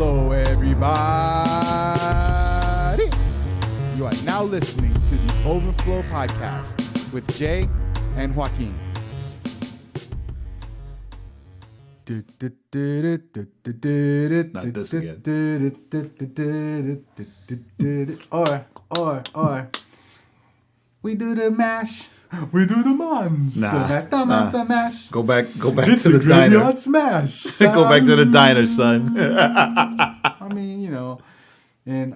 Hello, everybody. You are now listening to the Overflow Podcast with Jae and Joaquin. Not this again. Or. We do the mash. We do the monster mash. The monster mash. Go back It's to a the diner. graveyard smash. Go back to the diner, son. I mean, and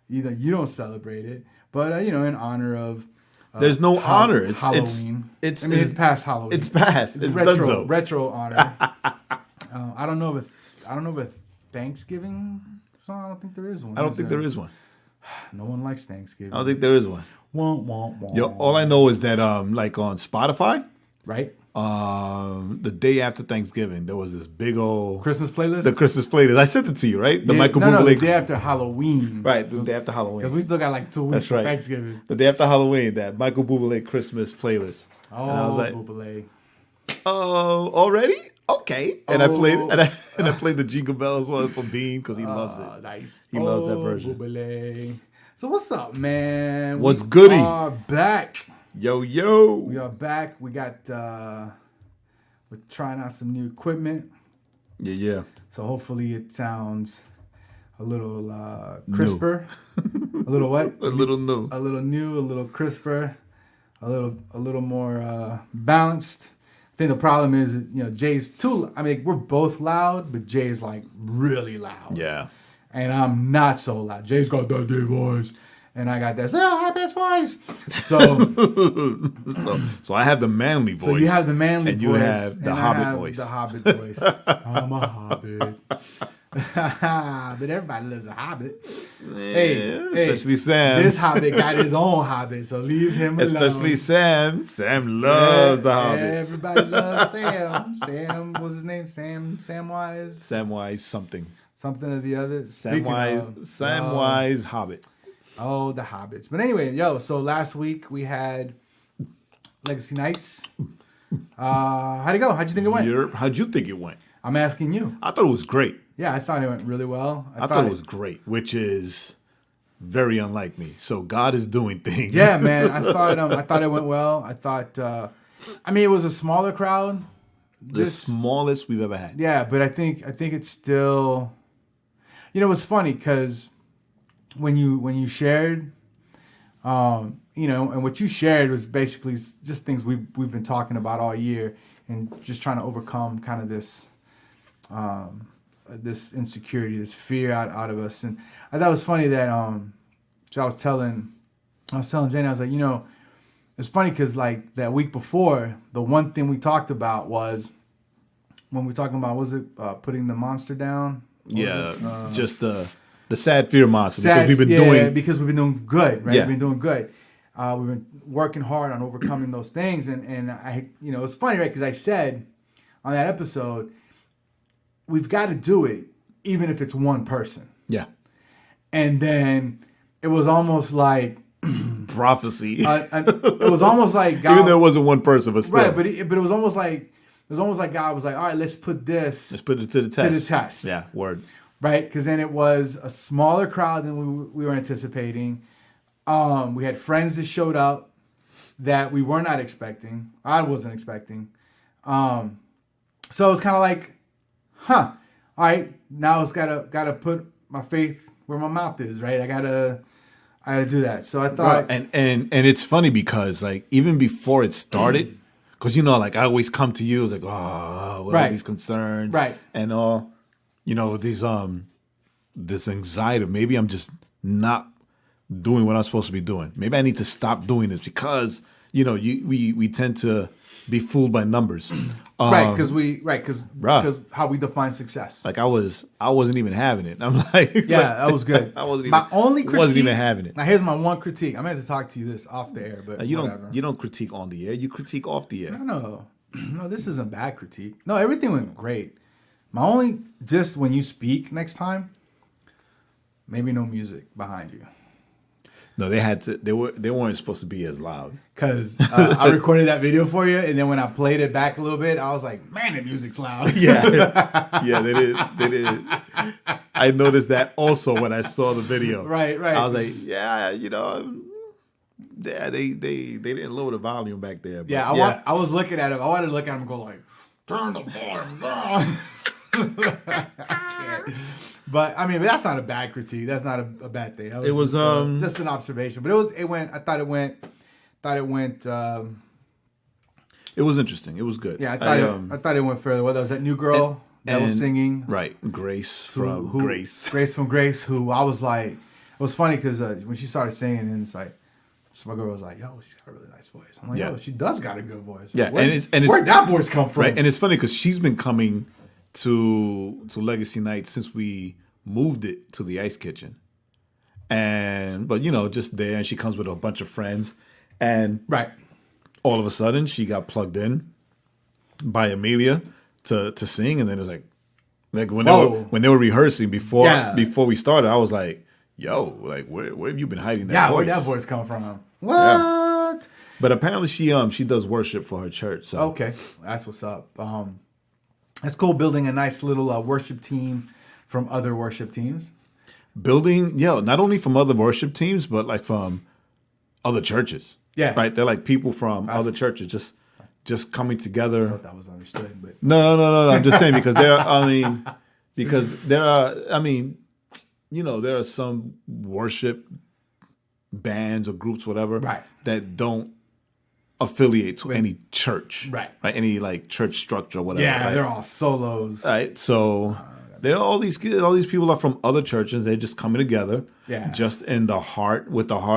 you don't celebrate it, but in honor of There's no honor. It's Halloween. It's past Halloween. It's past. It's retro honor. I don't know if a Thanksgiving song. I don't think there is one. I don't think there is one. No one likes Thanksgiving. I don't think there is one. Yo, all I know is that like on Spotify, right? The day after Thanksgiving, there was this big old Christmas playlist. The Christmas playlist. I sent it to you, right? The Michael No, the Bublé. day after Halloween. Right, the day after Halloween. Because we still got like 2 weeks for Thanksgiving. The day after Halloween, that Michael Bublé Christmas playlist. Oh, and I was like, Bublé. Oh, already? Okay. And I played the Jingle Bells one from Bean because he loves it. Nice. He loves that version. Bublé. So what's up, man? What's goody? We are back. Yo. We are back. We got we're trying out some new equipment. Yeah. So hopefully it sounds a little crisper. A little what? A little new. A little new, a little crisper, a little more balanced. I think the problem is, Jay's too. I mean, we're both loud, but Jay's like really loud. Yeah. And I'm not so loud. Jay's got that deep voice, and I got that high pitched voice. So I have the manly voice. So you have the manly and voice, you have the hobbit voice. The hobbit voice. I'm a hobbit. But everybody loves a hobbit. Especially Sam. This hobbit got his own hobbit, so leave him alone. Especially Sam. Sam loves the hobbits. Everybody loves Sam. Sam, what's his name? Samwise? Samwise something. Something or the other. Samwise Hobbit. Oh, the hobbits. But anyway, so last week we had Legacy Nights. How'd it go? How'd you think it went? How'd you think it went? I'm asking you. I thought it was great. Yeah, I thought it went really well. I thought it was great, which is very unlike me. So God is doing things. Yeah, man. I thought it went well. I thought, it was a smaller crowd. The smallest we've ever had. Yeah, but I think it's still, it was funny because when you shared, and what you shared was basically just things we've been talking about all year and just trying to overcome kind of this insecurity, this fear out of us. And I thought it was funny that I was telling Jenny, I was like, it's funny because like that week before, the one thing we talked about was when we were talking about, putting the monster down? Just the sad fear monster. Because we've been doing good, right? Yeah. We've been doing good. We've been working hard on overcoming those things. And I, it's funny, right? Because I said on that episode, we've got to do it even if it's one person. Yeah. And then it was almost like prophecy. It was almost like God, even though it wasn't one person, but still. Right, but it was almost like God was like, all right, let's put it to the test. Yeah, word. Right, because then it was a smaller crowd than we were anticipating. We had friends that showed up that we were not expecting. I wasn't expecting. So it was kind of like, all right, now it's gotta put my faith where my mouth is, right? I gotta do that. So I thought, right. and it's funny because like even before it started, because like I always come to you, it's like, what are these concerns, right? And all, these this anxiety of maybe I'm just not doing what I'm supposed to be doing. Maybe I need to stop doing this because we tend to be fooled by numbers. Because how we define success. Like I wasn't even having it. I'm like, that was good. I wasn't even. My only critique, wasn't even having it. Now here's my one critique. I'm going to have to talk to you this off the air, but you whatever. You don't critique on the air. You critique off the air. No, this isn't bad critique. No, everything went great. My only, just when you speak next time, maybe no music behind you. No, they had to. They weren't supposed to be as loud. Because I recorded that video for you, and then when I played it back a little bit, I was like, "Man, the music's loud." Yeah, they did. They did. I noticed that also when I saw the video. Right. I was like, yeah, yeah, they didn't lower the volume back there. But I was looking at him. I wanted to look at him and go like, "Turn the volume down." I can't. But I mean, that's not a bad critique. That's not a bad thing. It was just an observation. But it went. I thought it went. It was interesting. It was good. Yeah, I thought it went further. Well, there was that new girl that was singing. Right, Grace from Grace. Grace from Grace, who I was like, it was funny because when she started singing, and it's like, so my girl was like, "Yo, she's got a really nice voice." I'm like, "Yo, she does got a good voice." Yeah, like, where'd that voice come from? Right, and it's funny because she's been coming to Legacy Night since we moved it to the Ice Kitchen, but just there, and she comes with a bunch of friends, and all of a sudden she got plugged in by Amelia to sing, and then it's like when they were rehearsing before we started, I was like, "Yo, like where have you been hiding that voice? Where'd that voice come from?" What? Yeah. But apparently she does worship for her church. So okay, that's what's up. It's cool building a nice little worship team from other worship teams. Not only from other worship teams, but like from other churches. Yeah. Right? They're like people from other churches just coming together. I thought that was understood, but No. I'm just saying because there are some worship bands or groups, whatever, that don't affiliate to any church. Right. Any like church structure or whatever. Yeah, they're all solos. Right. So there are all these people are from other churches. They're just coming together. Yeah. Just with the heart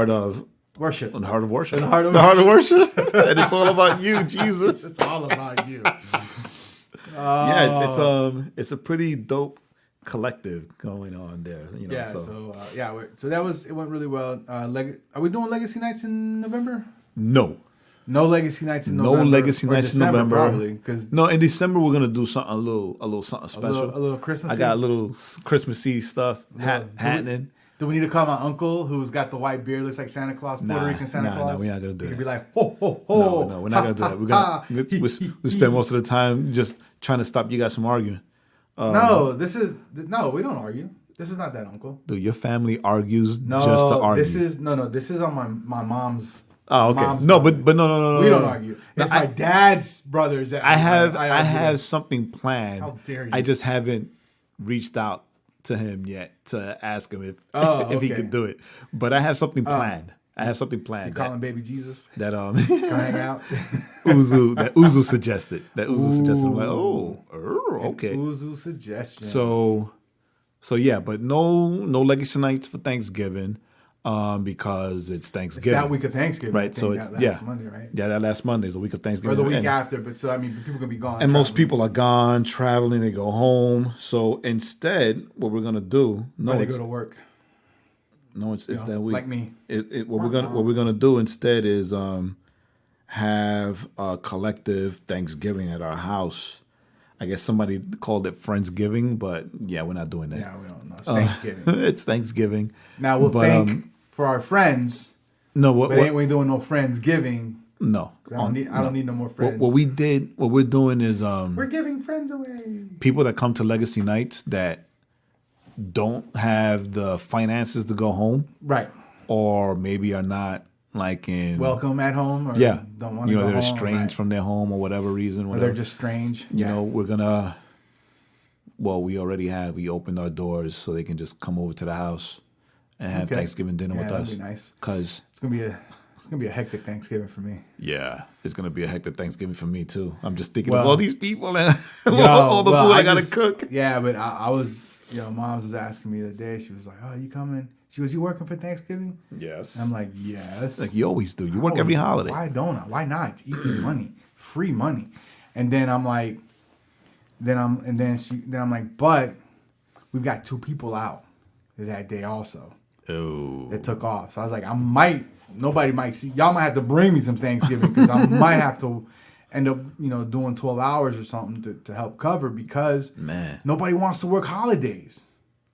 of worship. In the heart of worship. In the heart of worship. And it's all about you, Jesus. It's all about you. It's a pretty dope collective going on there. So it went really well. Are we doing Legacy Nights in November? No Legacy Nights in November. No Legacy Nights in November. Probably. No, in December we're gonna do something a little something special. A little Christmas. I got a little Christmassy stuff happening. Do we need to call my uncle who's got the white beard, looks like Santa Claus, Puerto Rican Santa Claus? No, we're not gonna do that. He could be like, ho, ho, ho. No, we're not gonna do that. We spend most of the time just trying to stop you guys from arguing. We don't argue. This is not that uncle. Dude, your family argues just to argue. This is on my mom's. Oh, okay. Mom's no, brother. but no. We don't argue. It's my dad's brothers that I have something planned. How dare you? I just haven't reaced out to him yet to ask him if he could do it. But I have something planned. You call him Baby Jesus? That Can I hang out? Uzu suggested. I'm like, okay. Uzu suggestion. So yeah, but no Legacy Nights for Thanksgiving. Because it's Thanksgiving. It's that week of Thanksgiving. Right. So it's last Monday, right? Yeah, that last Monday is the week of Thanksgiving. Or the week after, but so I mean people can be gone. And most people are gone, traveling, they go home. So instead, what we're gonna do they go to work. No, it's that week. Like me. What we're gonna do instead is have a collective Thanksgiving at our house. I guess somebody called it Friendsgiving, but yeah, we're not doing that. Yeah, we don't know. It's Thanksgiving. It's Thanksgiving. Now we'll thank for our friends. No, ain't we doing no Friendsgiving? No, I don't need no more friends. What we're doing is we're giving friends away. People that come to Legacy Nights that don't have the finances to go home, right? Or maybe are not like in welcome at home, or don't want to go home. They're estranged from their home or whatever reason. Or they're just strange. We're gonna. Well, we opened our doors so they can just come over to the house and have Thanksgiving dinner with us. That'd be nice. Cause it's gonna be a hectic Thanksgiving for me. Yeah, it's gonna be a hectic Thanksgiving for me too. I'm just thinking of all these people and all the food I gotta cook. Yeah, but I was, Moms was asking me the other day. She was like, "Oh, you coming?" She goes, "You working for Thanksgiving?" Yes. And I'm like, "Yes." Like you always do. You work every holiday. Why don't I? Why not? It's easy money, free money. And then I'm like, I'm like, but we've got 2 people out that day also. Oh. That took off. So I was like, nobody might see. Y'all might have to bring me some Thanksgiving because I might have to end up, doing 12 hours or something to help cover because nobody wants to work holidays.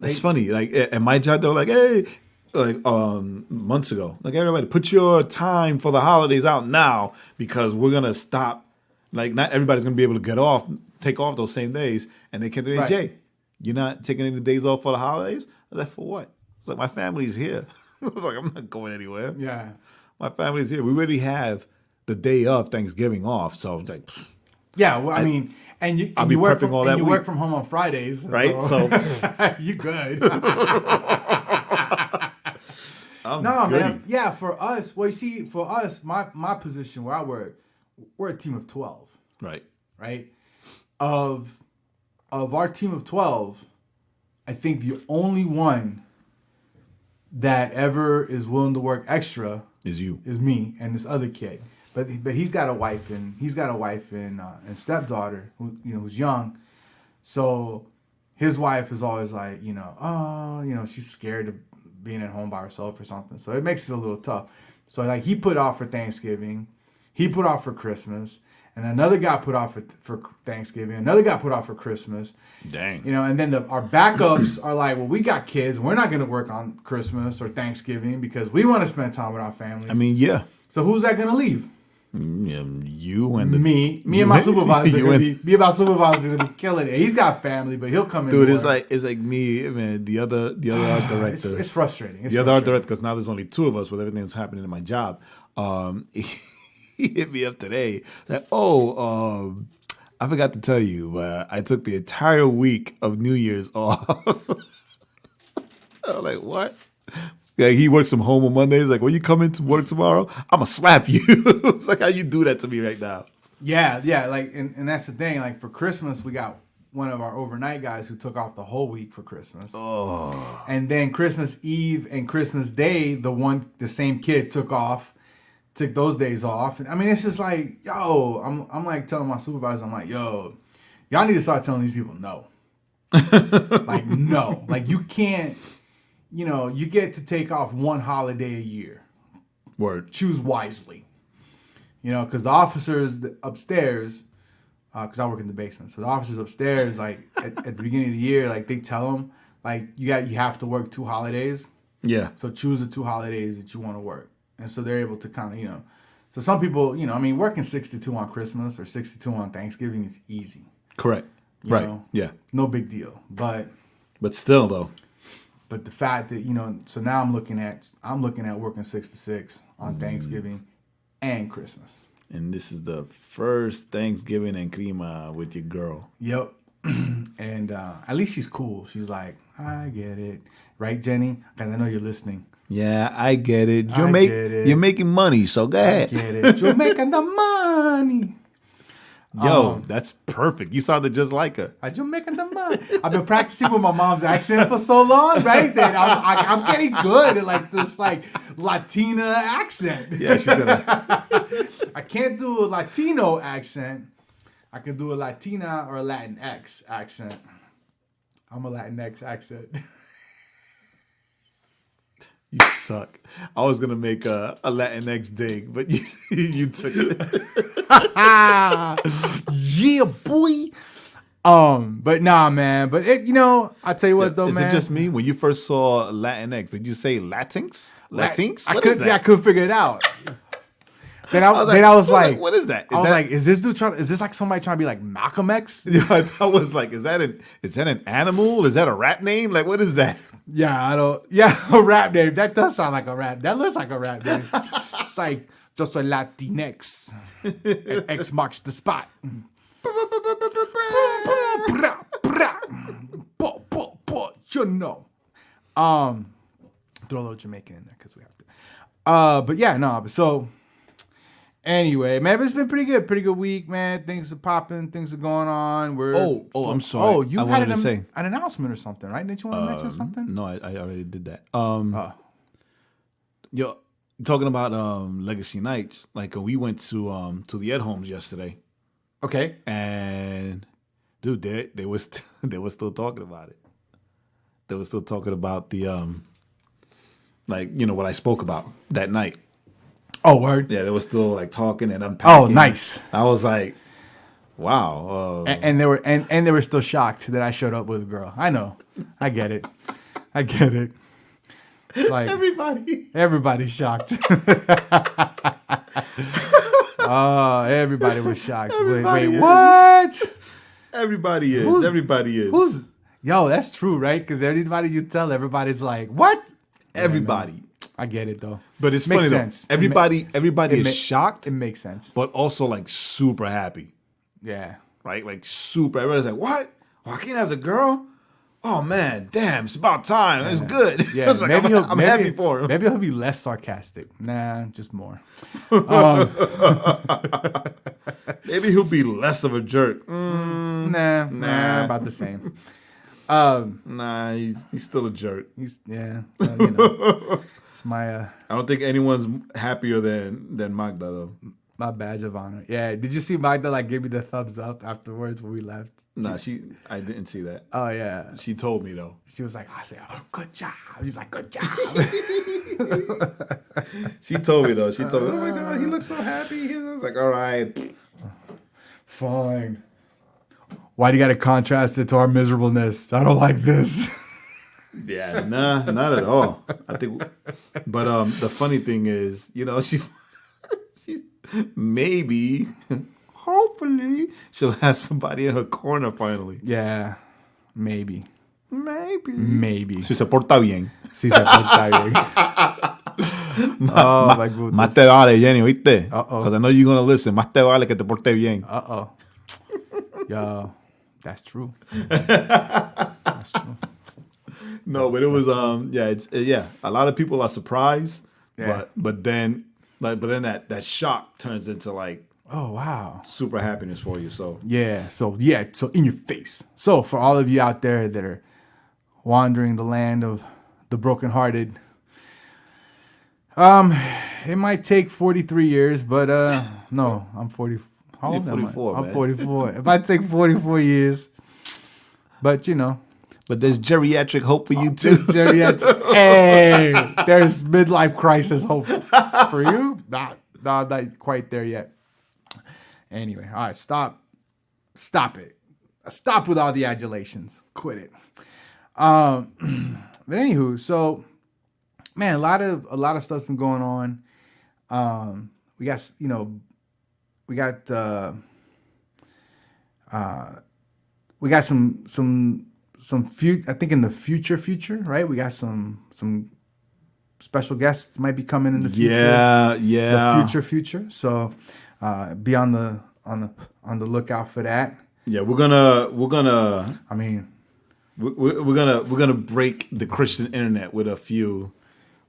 That's funny. Like at my job, they're like, "Hey, like months ago. Like, everybody, put your time for the holidays out now because we're gonna stop. Like, not everybody's gonna be able to take off those same days. And they kept doing, Right. Jay, you're not taking any days off for the holidays? I was like, for what? I was like, my family's here. I was like, I'm not going anywhere. Yeah. My family's here. We already have the day of Thanksgiving off, so I was like, Yeah, well, I mean, I'll be work prepping from all that you week. work from home on Fridays, right? So you good. I'm No, goody. man. Yeah, for us, well, you see, for us, my position where I work, we're a team of 12, Right. right? Of our team of 12, I think the only one that ever is willing to work extra Is you. is me and this other kid. But he's got a wife and stepdaughter who's young. So his wife is always like, she's scared of being at home by herself or something. So it makes it a little tough. So like he put off for Thanksgiving, he put off for Christmas, and another guy put off for Thanksgiving, another guy put off for Christmas. Dang. And then our backups are like, well, we got kids. We're not going to work on Christmas or Thanksgiving because we want to spend time with our families. I mean, yeah. So who's that going to leave? You and Me and my supervisor are gonna be killing it. He's got family, but he'll come in. Dude, it's like me, man. The other art director. It's frustrating. The other art director, because now there's only two of us with everything that's happening in my job. He hit me up today. Like, I forgot to tell you, but I took the entire week of New Year's off. I was like, what? Like, he works from home on Mondays. Like, when you come into work tomorrow, I'm gonna slap you. It's like, how you do that to me right now? Yeah. Like, and that's the thing. Like, for Christmas, we got one of our overnight guys who took off the whole week for Christmas. Oh. And then Christmas Eve and Christmas Day, the same kid took those days off. I mean, it's just like, yo, I'm like telling my supervisor, I'm like, yo, y'all need to start telling these people no. Like, no. Like, you can't. You get to take off one holiday a year. Word. Choose wisely. Because the officers upstairs, because I work in the basement, so the officers upstairs, like at the beginning of the year, like they tell them, like you have to work 2 holidays. Yeah. So choose the 2 holidays that you want to work, and so they're able to kind of, So some people, working 62 on Christmas or 62 on Thanksgiving is easy. Correct. You Right. know? Yeah. No big deal, but still though. But the fact that, so now I'm looking at working 6 to 6 on Thanksgiving and Christmas. And this is the first Thanksgiving and Crema with your girl. Yep. And at least she's cool. She's like, I get it. Right, Jenny? Because I know you're listening. Yeah, I get it. I get it. You're making money, so go ahead. I get it. You're making the money. Yo, that's perfect. You sounded just like her. You're making the money. I've been practicing with my mom's accent for so long, right? That I'm getting good at like this like Latina accent. Yeah, she's gonna. I can't do a Latino accent. I can do a Latina or a Latinx accent. I'm a Latinx accent. You suck. I was gonna make a Latinx dig, but you took it. Yeah, boy. But nah, man. But I tell you what though, Is man. it just me? When you first saw Latinx, did you say Latinx? Latinx? What is that? I couldn't figure it out. Then I was like, what is that? I was like, is this like somebody trying to be like Malcolm X? Yeah, I was like, is that an animal? Is that a rap name? Like, what is that? Yeah, a rap name. That does sound like a rap. That looks like a rap name. It's like just a Latinx. And X marks the spot. Throw a little Jamaican in there because we have to. But yeah, no. So anyway, man, it's been pretty good week, man. Things are popping, things are going on. I'm sorry. Oh, you I had wanted to say an announcement or something, right? Didn't you want to mention something? No, I already did that. Yo, talking about Legacy Nights, like we went to the Ed Homes yesterday. Okay. And dude, they were still talking about it. They were still talking about the what I spoke about that night. Oh, word. Yeah, they were still like talking and unpacking. Oh, nice. I was like, wow. And they were still shocked that I showed up with a girl. I know. I get it. It's like everybody's shocked. Oh, everybody was shocked. Wait, what? Everybody is. Yo, that's true, right? Because everybody you tell, everybody's like, what? Everybody. Yeah, I get it though. But it's Makes funny sense. though. Everybody is shocked. It makes sense. But also like super happy. Yeah. Right? Like super. Everybody's like, what? Joaquin has a girl? Oh man, damn, it's about time. It's good. Yeah, it's like, I'm happy for him. Maybe he'll be less sarcastic. Nah, just more. Maybe he'll be less of a jerk. Nah, about the same. Nah, he's still a jerk. It's my I don't think anyone's happier than Magda though. my badge of honor. Yeah, did you see Magda like give me the thumbs up afterwards when we left? Nah, I didn't see that. Oh yeah, She told me though. she was like, I said, oh, good job. She was like, good job. She told me though. Oh my god, he looks so happy. He was like, all right. Fine. Why do you got to contrast it to our miserableness? I don't like this. Yeah, nah, not at all. I think, but the funny thing is, she maybe, hopefully, she'll have somebody in her corner finally. Yeah, maybe. Si se porta bien. Si se porta bien. Oh my goodness. Más te vale, Jenny, ¿oíste? Uh-oh. Because I know you're gonna listen. Más te vale que te porte bien. Uh-oh. Yo, that's true. That's true. No, but it was a lot of people are surprised, Yeah. but then that shock turns into like, Oh wow. super happiness for you. So So in your face. So for all of you out there that are wandering the land of the brokenhearted, it might take 43 years, but no, I'm 40. How old You're am I? 44, I'm man. 44. It might take 44 years, but but there's geriatric hope for you too. Hey, there's midlife crisis hope for you. Not quite there yet. Anyway, all right, stop it. Stop with all the adulations. Quit it. But anywho, so man, a lot of stuff's been going on. We got some few. I think in the future, right? We got some special guests might be coming in the future. Yeah. The future. So be on the lookout for that. Yeah, we're gonna. I mean, we're gonna break the Christian internet with a few,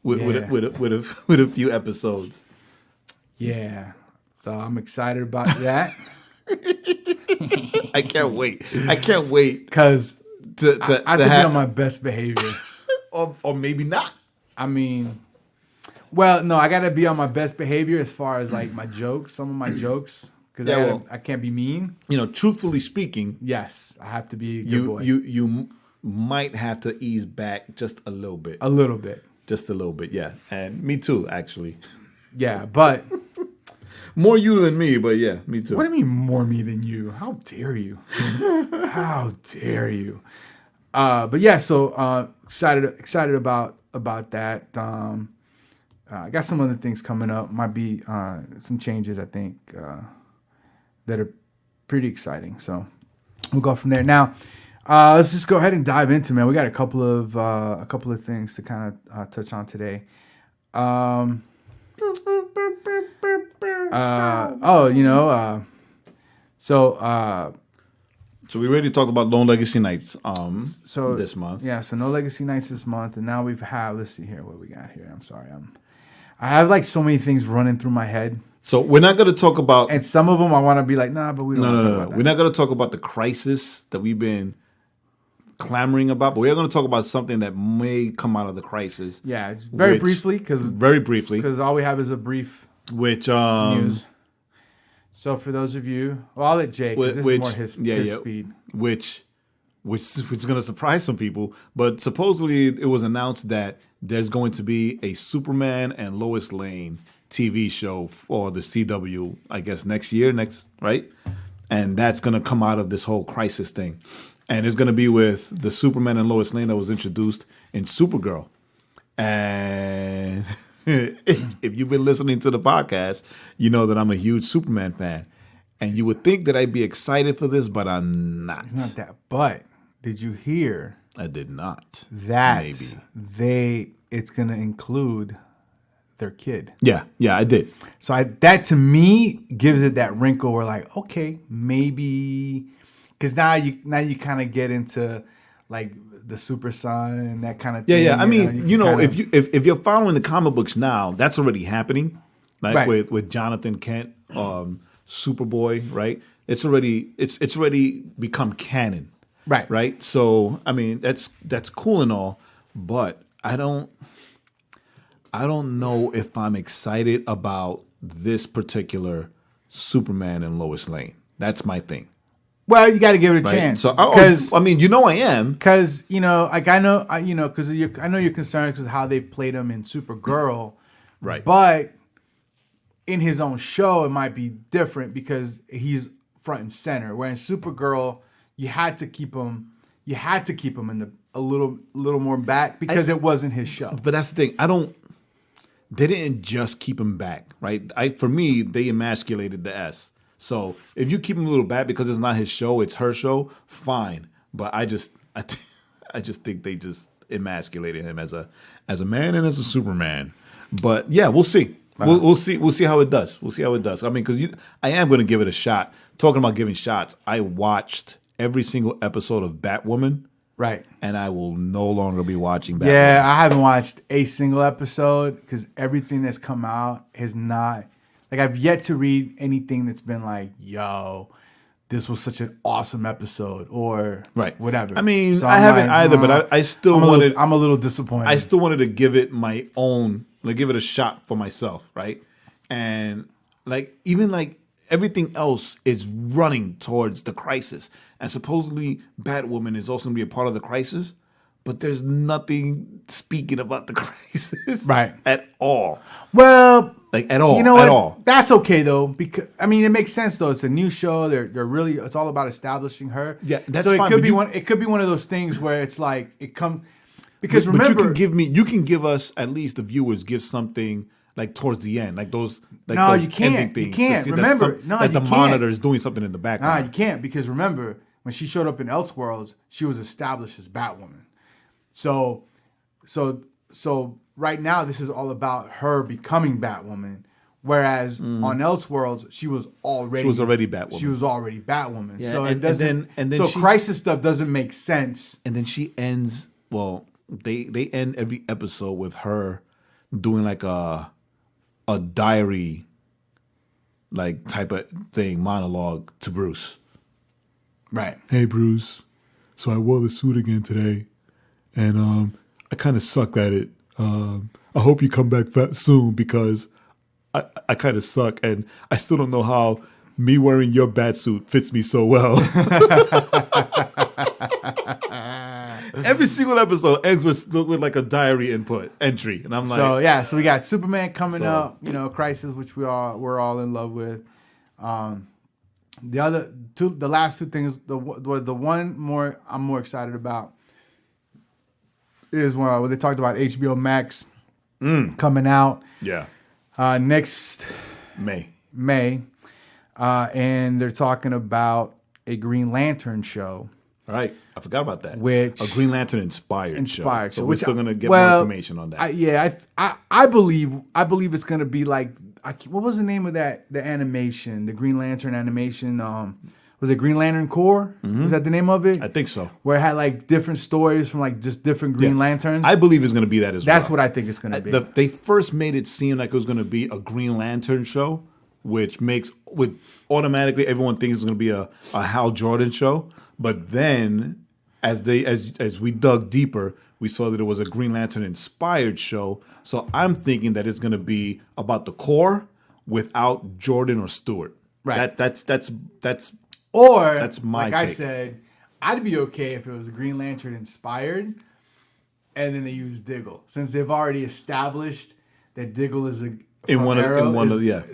with a few episodes. yeah. So I'm excited about that. I can't wait Because to I have to be on my best behavior. or maybe not. I mean, well, no, I got to be on my best behavior as far as like my jokes, some of my jokes, because I can't be mean. Truthfully speaking, Yes, I have to be a good boy. you might have to ease back just a little bit. A little bit. Just a little bit, yeah. And me too, actually. Yeah, but More you than me, but yeah, me too. what do you mean more me than you? How dare you? How dare you? But yeah, so excited about that. I got some other things coming up. Might be some changes, I think, that are pretty exciting. So we'll go from there. Now, let's just go ahead and dive into, man. We got a couple of things to kind of touch on today. So we already talked about Lone Legacy Nights So this month. Yeah, so no Legacy Nights this month, and now let's see here what we got here. I'm sorry, I have like so many things running through my head, So we're not going to talk about... and some of them I want to be like, nah, but we don't want to talk about that. We're not going to talk about the crisis that we've been clamoring about, but we are going to talk about something that may come out of the crisis. Yeah, it's very briefly, because all we have is a brief which news. So for those of you, well, I'll let Jake, because this is more his speed. Which is going to surprise some people, but supposedly it was announced that there's going to be a Superman and Lois Lane TV show for the CW, I guess next year, right? And that's going to come out of this whole crisis thing. And it's going to be with the Superman and Lois Lane that was introduced in Supergirl. And if you've been listening to the podcast, you know that I'm a huge Superman fan. And you would think that I'd be excited for this, but I'm not. It's not that. But did you hear I did not. that Maybe. it's gonna include their kid? Yeah, I did. So that to me gives it that wrinkle where like, okay, maybe because now you kind of get into like the Super Son and that kind of thing. Yeah. I mean, kinda, if you're following the comic books now, that's already happening. Like Right. with Jonathan Kent, Superboy, right? It's already become canon. right. Right? So, I mean, that's cool and all, but I don't know if I'm excited about this particular Superman and Lois Lane. That's my thing. Well, you got to give it a Right? chance So, because I mean, I am. because like I know because I know you're concerned with how they've played him in Supergirl, Right. But in his own show, it might be different because he's front and center. Where in Supergirl, you had to keep him in a little more back because it wasn't his show. But that's the thing. They didn't just keep him back, right? For me, they emasculated the S. So if you keep him a little back because it's not his show, it's her show, fine. But I just think they just emasculated him as a man and as a Superman. But yeah, we'll see. We'll see how it does. We'll see how it does. I mean, because I am going to give it a shot. Talking about giving shots, I watched every single episode of Batwoman. Right. And I will no longer be watching Batwoman. Yeah, I haven't watched a single episode because everything that's come out has not. Like, I've yet to read anything that's been like, yo, this was such an awesome episode or whatever. I mean, so I haven't either, but I still wanted. I'm a little disappointed. I still wanted to give it my own, like give it a shot for myself, right? And like even like everything else is running towards the crisis, and supposedly Batwoman is also going to be a part of the crisis, but there's nothing speaking about the crisis, right, at all. Well. Like at all, you know at what? all. That's okay though, because I mean it makes sense though. It's a new show. They're really it's all about establishing her. Yeah, that's so it fine, could but be one. It could be one of those things where it's like it come because remember but you can give us at least the viewers give something like towards the end, like those. Like no, those you can't. ending things You can't. Remember, the monitor is doing something in the background. Nah, you can't because remember when she showed up in Elseworlds, she was established as Batwoman. So right now this is all about her becoming Batwoman. Whereas on Elseworlds, she was already Batwoman. She was already Batwoman. Yeah, so and then so she, crisis stuff doesn't make sense. And then she ends. Well, they end every episode with her doing like a diary, like type of thing, monologue to Bruce. Right. Hey Bruce, so I wore the suit again today, and I kind of sucked at it. I hope you come back soon because. I kind of suck, and I still don't know how me wearing your bat suit fits me so well. Every single episode ends with like a diary entry, and I'm like, so we got Superman coming up, Crisis, which we're all in love with. The last two things, the one more I'm more excited about is when they talked about HBO Max coming out. Yeah. Next May, and they're talking about a Green Lantern show. All right, I forgot about that. Which a Green Lantern inspired show. So we're still gonna get more information on that. I believe it's gonna be like what was the name of the animation, the Green Lantern animation? Was it Green Lantern Corps? Mm-hmm. Was that the name of it? I think so. Where it had like different stories from like just different Green Lanterns. I believe it's going to be that as well. That's what I think it's going to be. They first made it seem like it was going to be a Green Lantern show, which automatically everyone thinks it's going to be a Hal Jordan show. But then, as we dug deeper, we saw that it was a Green Lantern inspired show. So I'm thinking that it's going to be about the Corps without Jordan or Stewart. Right. That's Or, that's my like take. I said, I'd be okay if it was Green Lantern inspired and then they use Diggle. Since they've already established that Diggle is since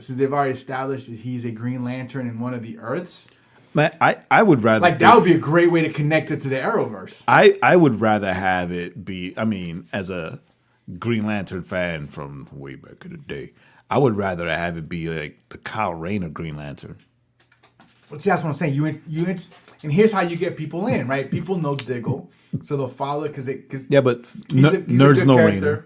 they've already established that he's a Green Lantern in one of the Earths. Man, I would rather... Like, that would be a great way to connect it to the Arrowverse. I would rather have it be, I mean, as a Green Lantern fan from way back in the day. I would rather have it be like the Kyle Rayner Green Lantern. Well, see, that's what I'm saying. And here's how you get people in, right? People know Diggle, so they'll follow it because but he's nerds know Rayner.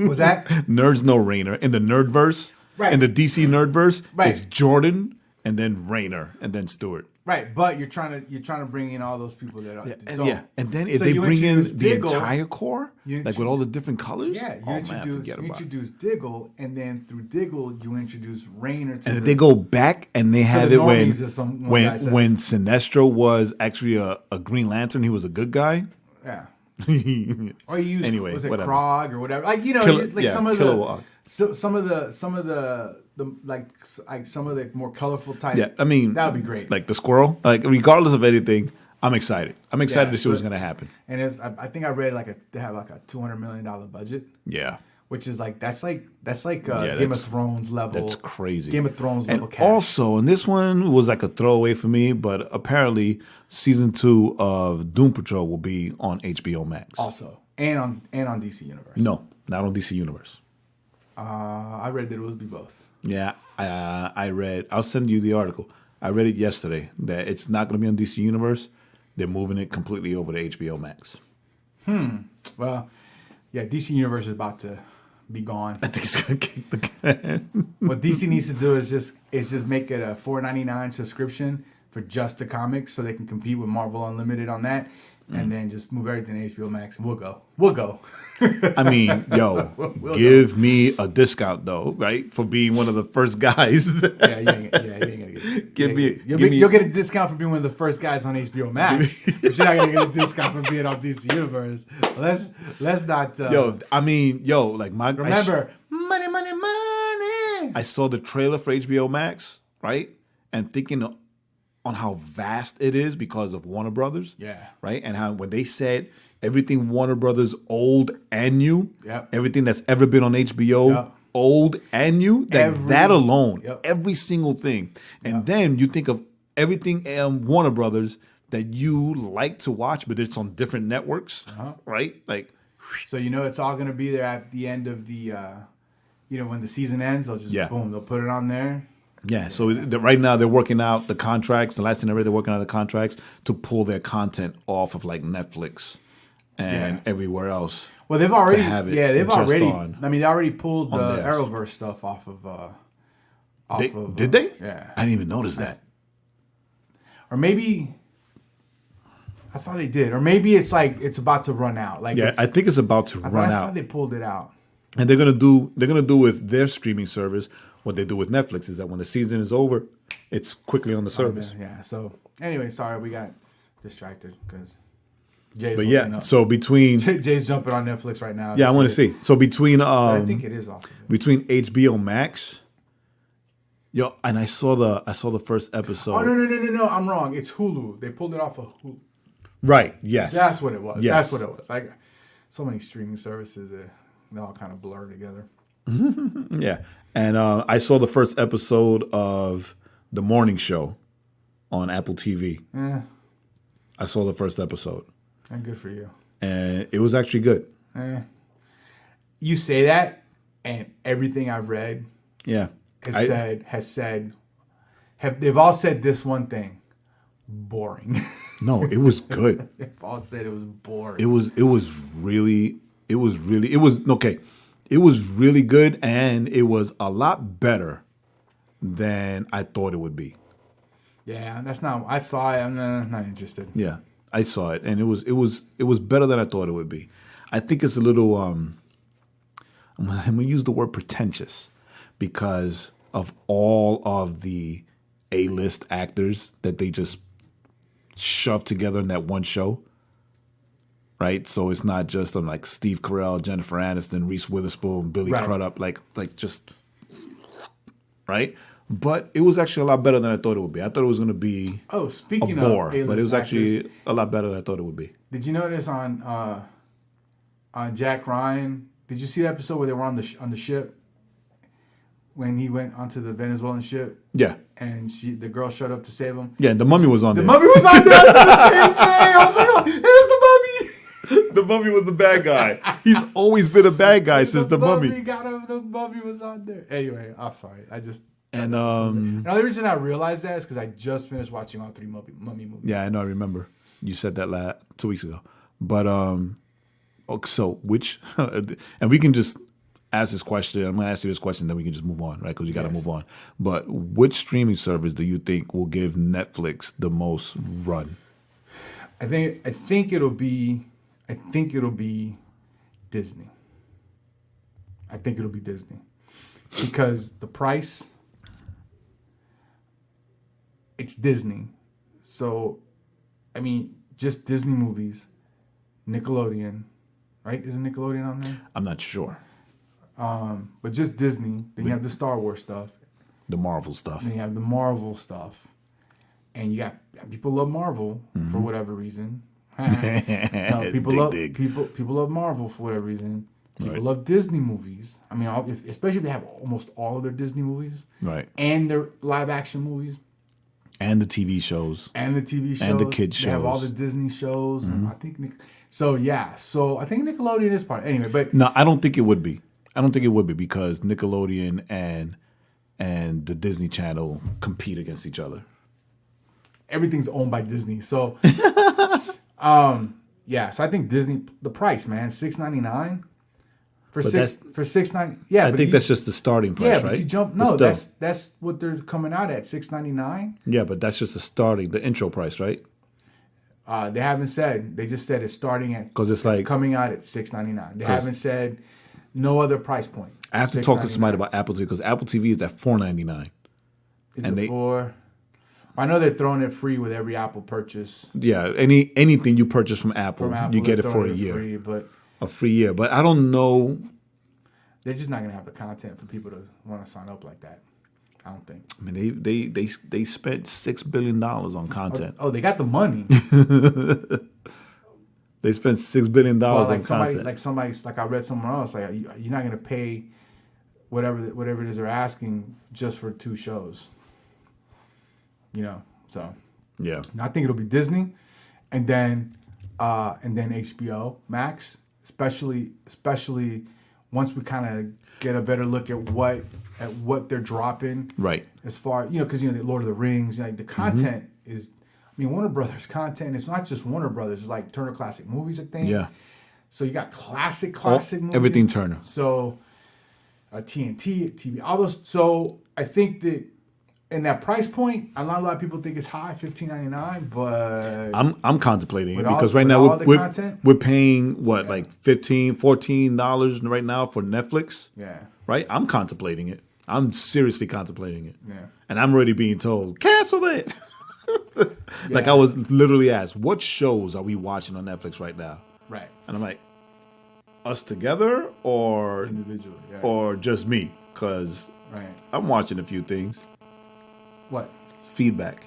Was that Nerds know Rayner in the Nerdverse? Right. In the DC Nerdverse, right. It's Jordan and then Rayner and then Stewart. Right, but you're trying to bring in all those people that are and then if they bring in the entire core, like with all the different colors, you introduce Diggle, and then through Diggle you introduce Rayner to and if they go back and they have it when Sinestro was actually a Green Lantern, he was a good guy. Yeah. Or you use was it whatever. Krog or whatever, like some of the more colorful type. Yeah, I mean that would be great. Like the squirrel, like regardless of anything, I'm excited. I'm excited to see what's gonna happen. And I think I read they have like a $200 million budget. Yeah. Which is that's like Game of Thrones level. That's crazy. Game of Thrones level. And also, and this one was like a throwaway for me, but apparently season 2 of Doom Patrol will be on HBO Max. Also, and on DC Universe. No, not on DC Universe. I read that it would be both. Yeah, I read. I'll send you the article. I read it yesterday that it's not going to be on DC Universe. They're moving it completely over to HBO Max. Well, yeah, DC Universe is about to be gone. I think it's gonna kick the can. What DC needs to do is just make it a $4.99 subscription for just the comics, so they can compete with Marvel Unlimited on that, and then just move everything to HBO Max, and we'll go. I mean, give me a discount though, right, for being one of the first guys. You ain't gonna get it. You'll get a discount for being one of the first guys on HBO Max, but you're not gonna get a discount for being on DC Universe. Let's not. Remember, money. I saw the trailer for HBO Max, right, and thinking on how vast it is because of Warner Brothers. Yeah. Right? And how when they said everything Warner Brothers old and new, everything that's ever been on HBO, old and new, that alone, every single thing. And then you think of everything Warner Brothers that you like to watch, but it's on different networks, right? Like, so it's all going to be there at the end of the, when the season ends, they'll just boom, they'll put it on there. Yeah, so right now they're working out the contracts. The last thing I read, they're working out the contracts to pull their content off of like Netflix and everywhere else. Well, they've already, they already pulled the Arrowverse stuff off of. Did they? Yeah, I didn't even notice that. Or maybe, I thought they did. Or maybe it's like it's about to run out. Like I think it's about to run out. I thought they pulled it out. And they're gonna do with their streaming service what they do with Netflix is that when the season is over, it's quickly on the service. Yeah. So anyway, sorry we got distracted because Jay's. But so between Jay's jumping on Netflix right now. Yeah, I want to see. So between I think it is off of it. Between HBO Max, and I saw the first episode. Oh no! I'm wrong. It's Hulu. They pulled it off of Hulu. Right. Yes. That's what it was. Yes. That's what it was. Like so many streaming services. They all kind of blur together. Yeah. And I saw the first episode of The Morning Show on Apple TV. Yeah. I saw the first episode. And good for you. And it was actually good. You say that, and everything I've read they've all said this one thing. Boring. No, it was good. They've all said it was boring. It was really good, and it was a lot better than I thought it would be. Yeah, that's not. I saw it. I'm not interested. Yeah, I saw it, and it was better than I thought it would be. I think it's a little. I'm gonna use the word pretentious because of all of the A-list actors that they just shoved together in that one show. Right, so it's not just like Steve Carell, Jennifer Aniston, Reese Witherspoon, Billy Crudup, like just right. But it was actually a lot better than I thought it would be. I thought it was going to be speaking a bore, of A-list but it was actually actors, a lot better than I thought it would be. Did you notice on Jack Ryan? Did you see the episode where they were on the ship when he went onto the Venezuelan ship? Yeah, and the girl showed up to save him. Yeah, the mummy was on there. The mummy was on there. I said the same thing. I was like, oh, there's the mummy. The Mummy was the bad guy. He's always been a bad guy since the Mummy. The Mummy was on there. Anyway, I'm sorry. And the only reason I realized that is because I just finished watching all 3 Mummy movies. Yeah, I know. I remember you said that 2 weeks ago. But so which and we can just ask this question. I'm gonna ask you this question, then we can just move on, right? Because you got to move on. But which streaming service do you think will give Netflix the most run? I think it'll be Disney. I think it'll be Disney because the price. It's Disney, so I mean, just Disney movies, Nickelodeon, right? Isn't Nickelodeon on there? I'm not sure. But just Disney. Then you have the Star Wars stuff, the Marvel stuff. Then you have the Marvel stuff, and you got people love Marvel for whatever reason. No, people love Marvel for whatever reason. People love Disney movies. I mean, especially if they have almost all of their Disney movies, right? And their live action movies. And the TV shows. And the TV shows. And the kids shows. They have all the Disney shows. And I think so I think Nickelodeon is part. Anyway, but no, I don't think it would be. Because Nickelodeon and the Disney Channel compete against each other. Everything's owned by Disney. So so I think Disney, the price, man, $6.99 for $6.99. Yeah, I think that's just the starting price, right? But you jump. No, that's what they're coming out at, $6.99. Yeah, but that's just the intro price, right? They haven't said. They just said it's starting at because it's like coming out at $6.99. They haven't said no other price point. I have to talk to somebody about Apple TV because Apple TV is at $4.99. Is it for? I know they're throwing it free with every Apple purchase. Yeah, anything you purchase from Apple you get it for a year. A free year, but I don't know. They're just not going to have the content for people to want to sign up like that. I don't think. I mean, they spent $6 billion on content. Oh, they got the money. They spent $6 billion on content. Like I read somewhere else, like you're not going to pay whatever it is they're asking just for 2 shows. So yeah, I think it'll be Disney, and then HBO Max, especially once we kind of get a better look at what they're dropping. Right. As far because the Lord of the Rings, the content is. I mean, Warner Brothers content. It's not just Warner Brothers. It's like Turner Classic Movies, I think. Yeah. So you got classic movies. Everything Turner. So TNT, TV, all those. So I think that in that price point, a lot of people think it's high, $15.99, but I'm contemplating it because right now we're paying what like $15, $14 right now for Netflix. Yeah. Right. I'm contemplating it. I'm seriously contemplating it. Yeah. And I'm already being told cancel it. Like I was literally asked, what shows are we watching on Netflix right now? Right. And I'm like, us together or individually, or just me? Because I'm watching a few things. What? Feedback.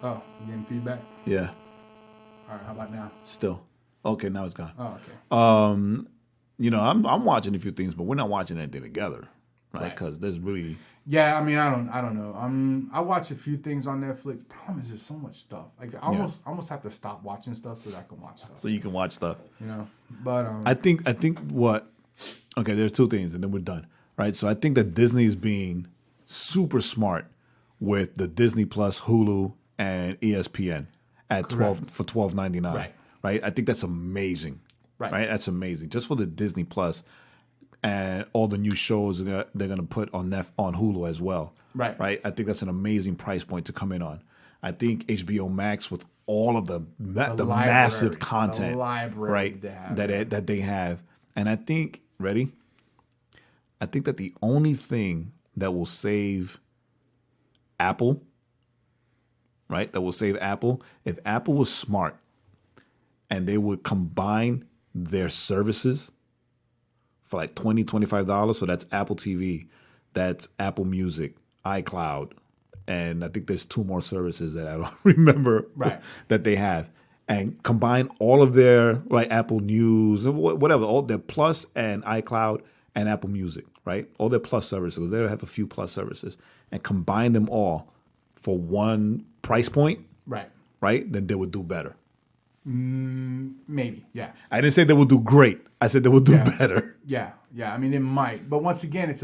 Oh, you getting feedback? Yeah. All right. How about now? Still. Okay. Now it's gone. Oh, okay. I'm watching a few things, but we're not watching anything together, right? Because there's really. Yeah, I mean, I don't know. I watch a few things on Netflix. Problem is, there's so much stuff. Like, I almost have to stop watching stuff so that I can watch stuff. So you can watch stuff. But I think what. Okay, there's 2 things, and then we're done, right? So I think that Disney is being super smart with the Disney Plus, Hulu, and ESPN at $12.99. Right. I think that's amazing. Right. That's amazing. Just for the Disney Plus. And all the new shows they're going to put on Hulu as well. Right. I think that's an amazing price point to come in on. I think HBO Max with all of the massive content, that they have. And I think, ready? I think that the only thing that will save Apple, right? That will save Apple, if Apple was smart and they would combine their services for like $20, $25. So that's Apple TV, that's Apple Music, iCloud, and I think there's 2 more services that I don't remember that they have. And combine all of their Apple News, whatever, all their Plus and iCloud and Apple Music, right? All their Plus services. They have a few Plus services. And combine them all for one price point, right? Then they would do better. Maybe, yeah. I didn't say they will do great. I said they will do Yeah. better. Yeah, yeah. I mean, it might, but once again, it's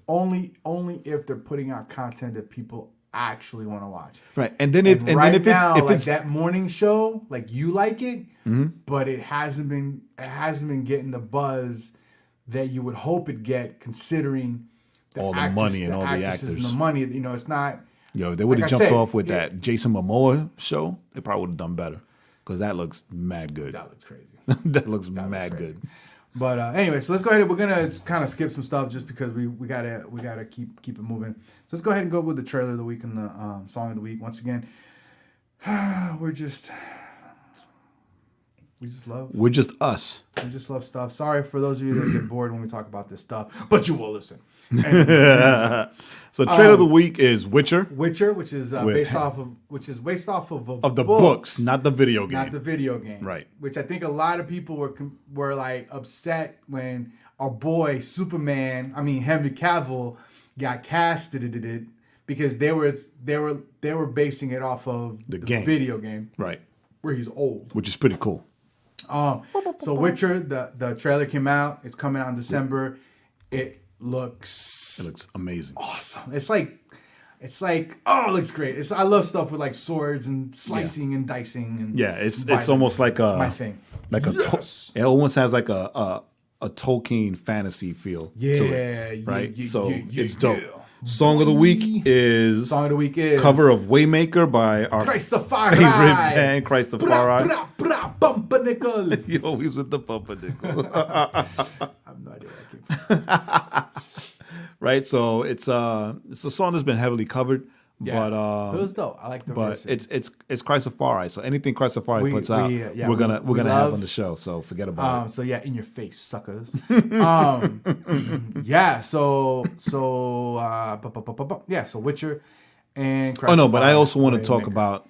only if they're putting out content that people actually want to watch. Right. And then if Now, if like it's that morning show, like you like it, Mm-hmm. but it hasn't been getting the buzz that you would hope it get, considering All the money and all the actresses actors. and the money. You know, it's not. Yo, they would have Like I jumped said, off with that Jason Momoa show. They probably would have done better because that looks mad good. That looks crazy. That looks mad crazy. good. But anyway, so let's go ahead. We're gonna kind of skip some stuff just because we gotta keep it moving. So let's go ahead and go with the trailer of the week and the song of the week. Once again, we just love. We're just us. We just love stuff. Sorry for those of you that get bored when we talk about this stuff, but you will listen. So trailer of the week is Witcher Witcher, which is based off of the books, not the video game. not the video game, Right. Which I think a lot of people were like upset when our boy Superman, Henry Cavill, got casted because they were basing it off of the game. video game, Right. where he's old. Which is pretty cool. So Witcher, the trailer came out. It's coming out in December. It looks amazing. awesome. It's like oh, it looks great. I love stuff with like swords and slicing and dicing and Yeah, it's violence. almost like It's my thing. Like it almost has like a Tolkien fantasy feel to it, right? It's dope. Song of the week is cover of Waymaker by our Christafari. favorite band, Christafari. Pumpernickel. You always with the pumpernickel. I have no idea where that came from. Right, so it's a song that's been heavily covered, Yeah, but it was dope. I like the but version. it's Christafari. So anything Christafari puts out, we're gonna have love. on the show. So forget about it. So yeah, in your face, suckers. Yeah. So Witcher and Oh no, but I Christafari, also want to talk Waymaker. about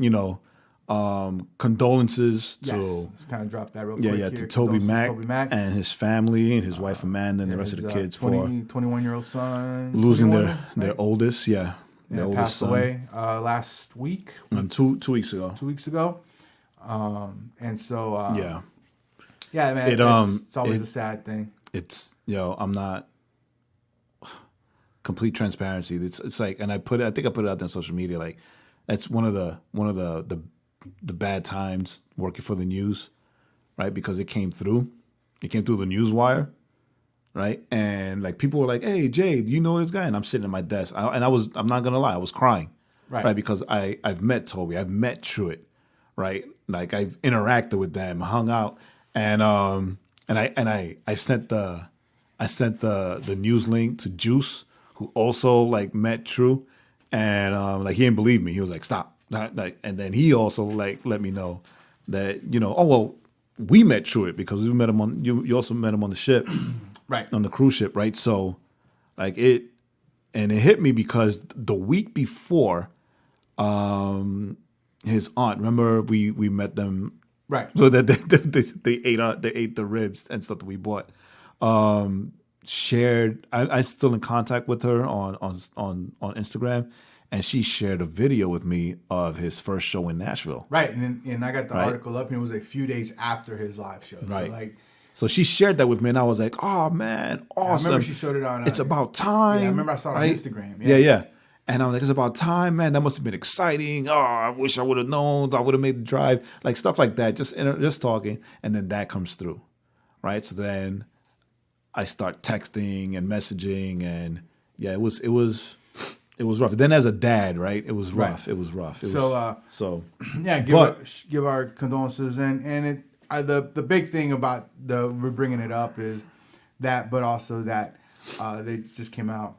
condolences to Let's kind of drop that real quick. to here. TobyMac and his family and his wife Amanda and the rest of the kids for 21-year-old son losing 21, their right? oldest, their oldest passed son, away last week, and 2 weeks ago. 2 weeks ago. And so Yeah, yeah, man, it's always a sad thing. it's I'm not complete transparency. It's like, and I think I put it out there on social media. Like that's one of the bad times working for the news, right? Because it came through the news wire, right? And like people were like, "Hey, Jay, do you know this guy?" And I'm sitting at my desk, I'm not gonna lie, I was crying, right? Because I've met Toby, I've met Truett, right? Like I've interacted with them, hung out, and I sent the news link to Juice, who also like met True, and like he didn't believe me. He was like, "Stop." Like, and then he also like let me know that oh well, we met Truett because we met him on you also met him on the ship, Right. on the cruise ship, right? So like it hit me because the week before, his aunt, remember we met them, Right. so that they ate the ribs and stuff that we bought. Shared, I'm still in contact with her on Instagram. And she shared a video with me of his first show in Nashville. Right, and I got the article up, and it was a few days after his live show. Right. So she shared that with me, and I was like, "Oh man, awesome!" I remember she showed it on. It's about time. Yeah, I remember I saw it on Instagram. Yeah. And I'm like, "It's about time, man. That must have been exciting. Oh, I wish I would have known. I would have made the drive." Like stuff like that. Just talking, and then that comes through, right? So then I start texting and messaging, and yeah, it was rough. Then as a dad, right, it was rough. Right. It was rough. Yeah, give our condolences, and the big thing about we're bringing it up is that, but also that they just came out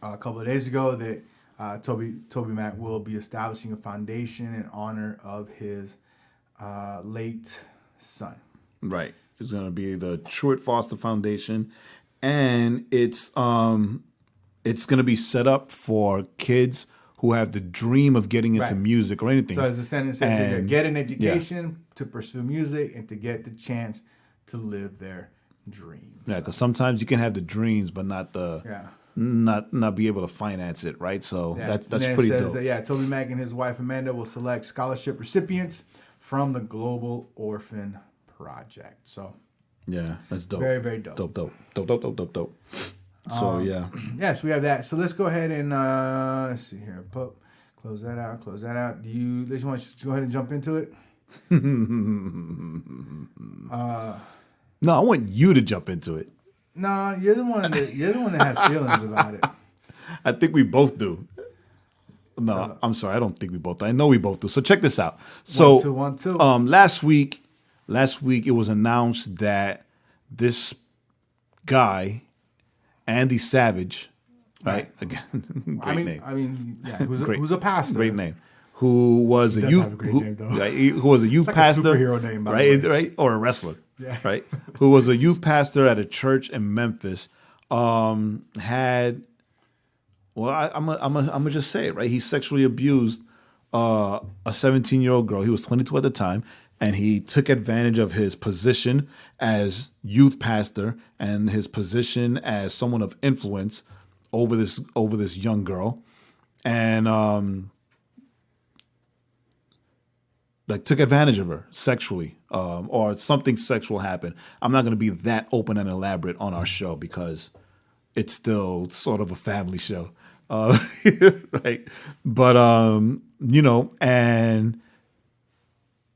a couple of days ago that TobyMac will be establishing a foundation in honor of his late son. Right, it's gonna be the Truett Foster Foundation, and it's going to be set up for kids who have the dream of getting into music or anything. So as the sentence says, to get an education, to pursue music, and to get the chance to live their dreams. Yeah, because sometimes you can have the dreams, but not not be able to finance it, right? So that's pretty dope. TobyMac and his wife Amanda will select scholarship recipients from the Global Orphan Project. So Yeah, that's dope. very, very dope. Dope. So yeah. Yes, we have that. So let's go ahead and let's see here. Close that out. Do you want to go ahead and jump into it? No, I want you to jump into it. No, you're the one that has feelings about it. I think we both do. No, So- I'm sorry. I don't think we both do. I know we both do. So check this out. So 1, 2. last week it was announced that this guy, Andy Savage, right? Again, great name. I mean, yeah, who's a pastor. Great name. Who was a does youth have a great who, name, though. right, who was a youth like a pastor, superhero name, by the right? way. Right, or a wrestler, Yeah. right? Who was a youth pastor at a church in Memphis. Had well, I'm gonna just say it, right? He sexually abused a 17-year-old girl. He was 22 at the time, and he took advantage of his position as youth pastor and his position as someone of influence over this young girl, and like took advantage of her sexually, or something sexual happened. I'm not going to be that open and elaborate on our show because it's still sort of a family show, right? But and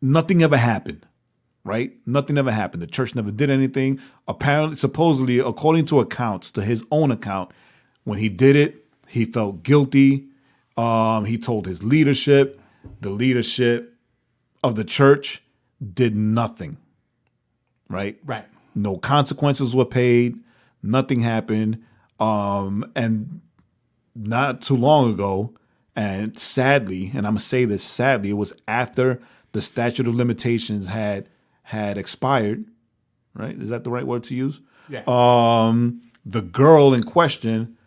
nothing ever happened, right? Nothing ever happened. The church never did anything. Apparently, supposedly, according to accounts, to his own account, when he did it, he felt guilty. He told his leadership. The leadership of the church did nothing, right? Right. No consequences were paid. Nothing happened. And not too long ago, and sadly, and I'm going to say this sadly, it was after the statute of limitations had expired, right? Is that the right word to use? Yeah. The girl in question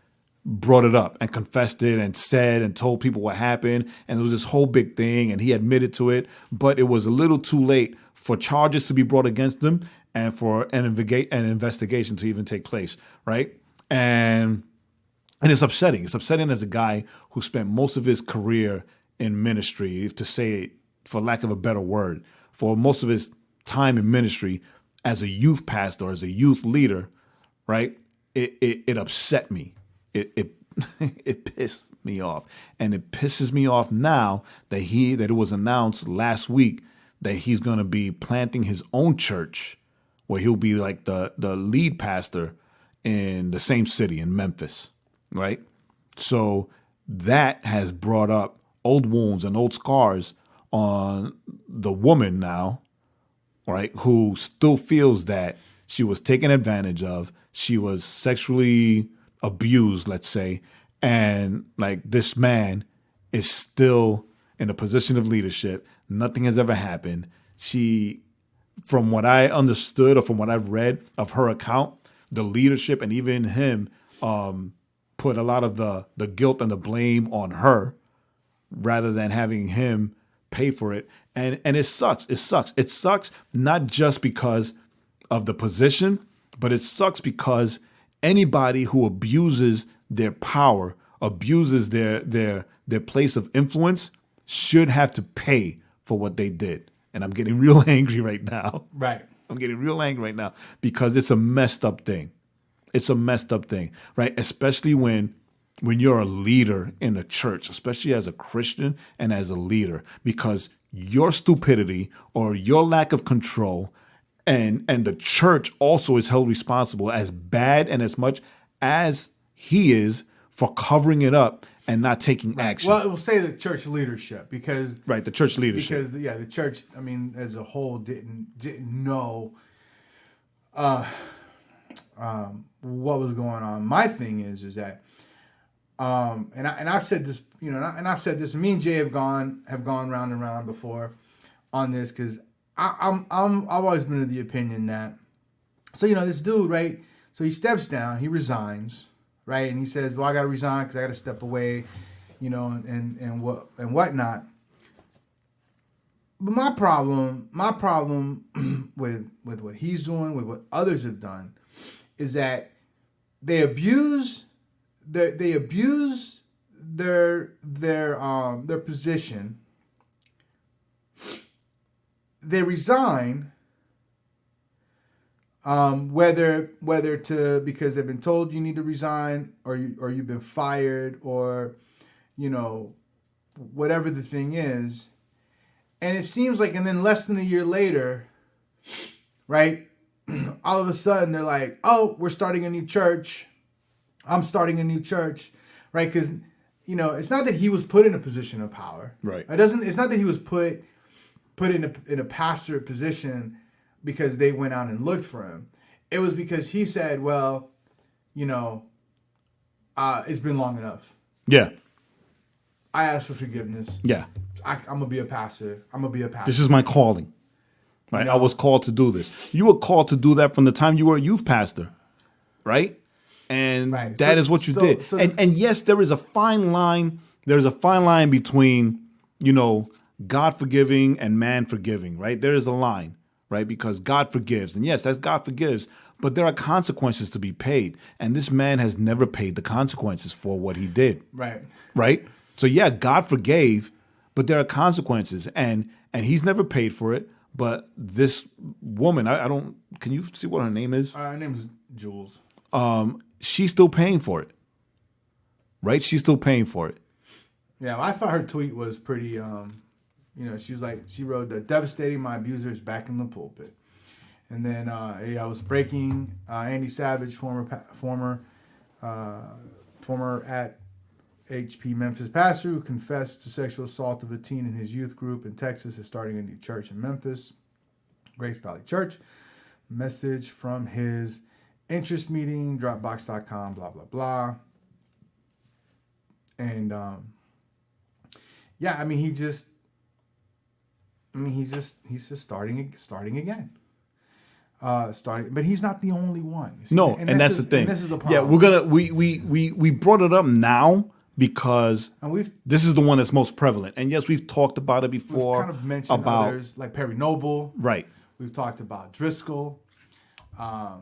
brought it up and confessed it and said and told people what happened. And there was this whole big thing and he admitted to it, but it was a little too late for charges to be brought against him and for an investigation to even take place, right? And it's upsetting. It's upsetting as a guy who spent most of his career in ministry, to say it for lack of a better word, for most of his time in ministry as a youth pastor, as a youth leader, right? It upset me. It it pissed me off, and it pisses me off now that it was announced last week that he's going to be planting his own church, where he'll be like the lead pastor in the same city in Memphis, right? So that has brought up old wounds and old scars on the woman now, right? Who still feels that she was taken advantage of, she was sexually abused, let's say, and like this man is still in a position of leadership. Nothing has ever happened. She, from what I understood or from what I've read of her account, the leadership and even him put a lot of the guilt and the blame on her rather than having him pay for it. And it sucks. It sucks. It sucks not just because of the position, but it sucks because anybody who abuses their power, abuses their place of influence, should have to pay for what they did. And I'm getting real angry right now. Right. I'm getting real angry right now because it's a messed up thing. It's a messed up thing, right? Especially when you're a leader in a church, especially as a Christian and as a leader, because your stupidity or your lack of control and the church also is held responsible as bad and as much as he is for covering it up and not taking action. Well, it will say the church leadership because Right, the church leadership. because the church, I mean, as a whole didn't know what was going on. My thing is that and I've said this, and I've said this. Me and Jay have gone round and round before on this because I've always been of the opinion that this dude, right? So he steps down, he resigns, right, and he says, "Well, I got to resign because I got to step away, and whatnot." But my problem with what he's doing, with what others have done, is that they abuse their position they resign, whether to because they've been told you need to resign, or you've been fired, or whatever the thing is. And it seems like, and then less than a year later, right, all of a sudden they're like, oh, we're starting a new church. I'm starting a new church, right? Because, it's not that he was put in a position of power. Right. It's not that he was put in a pastorate position because they went out and looked for him. It was because he said, well, it's been long enough. Yeah. I asked for forgiveness. Yeah. I'm going to be a pastor. This is my calling. Right? I was called to do this. You were called to do that from the time you were a youth pastor. Right? And that is what you did. And yes, there is a fine line. There's a fine line between, God forgiving and man forgiving, right? There is a line, right? Because God forgives. And yes, that's God forgives. But there are consequences to be paid. And this man has never paid the consequences for what he did. Right. Right? So yeah, God forgave, but there are consequences. And he's never paid for it. But this woman, I don't, can you see what her name is? Her name is Jules. She's still paying for it. Right? She's still paying for it. Yeah, well, I thought her tweet was pretty, she was like, she wrote, devastating my abusers back in the pulpit. And then I was breaking Andy Savage, former at HP Memphis pastor who confessed to sexual assault of a teen in his youth group in Texas, is starting a new church in Memphis, Grace Valley Church. Message from his interest meeting, Dropbox.com, blah, blah, blah. And he's just starting again. But he's not the only one. No, and that's the thing. And this is the problem. Yeah, we brought it up now because this is the one that's most prevalent. And yes, we've talked about it before. We've kind of mentioned others like Perry Noble. Right. We've talked about Driscoll. I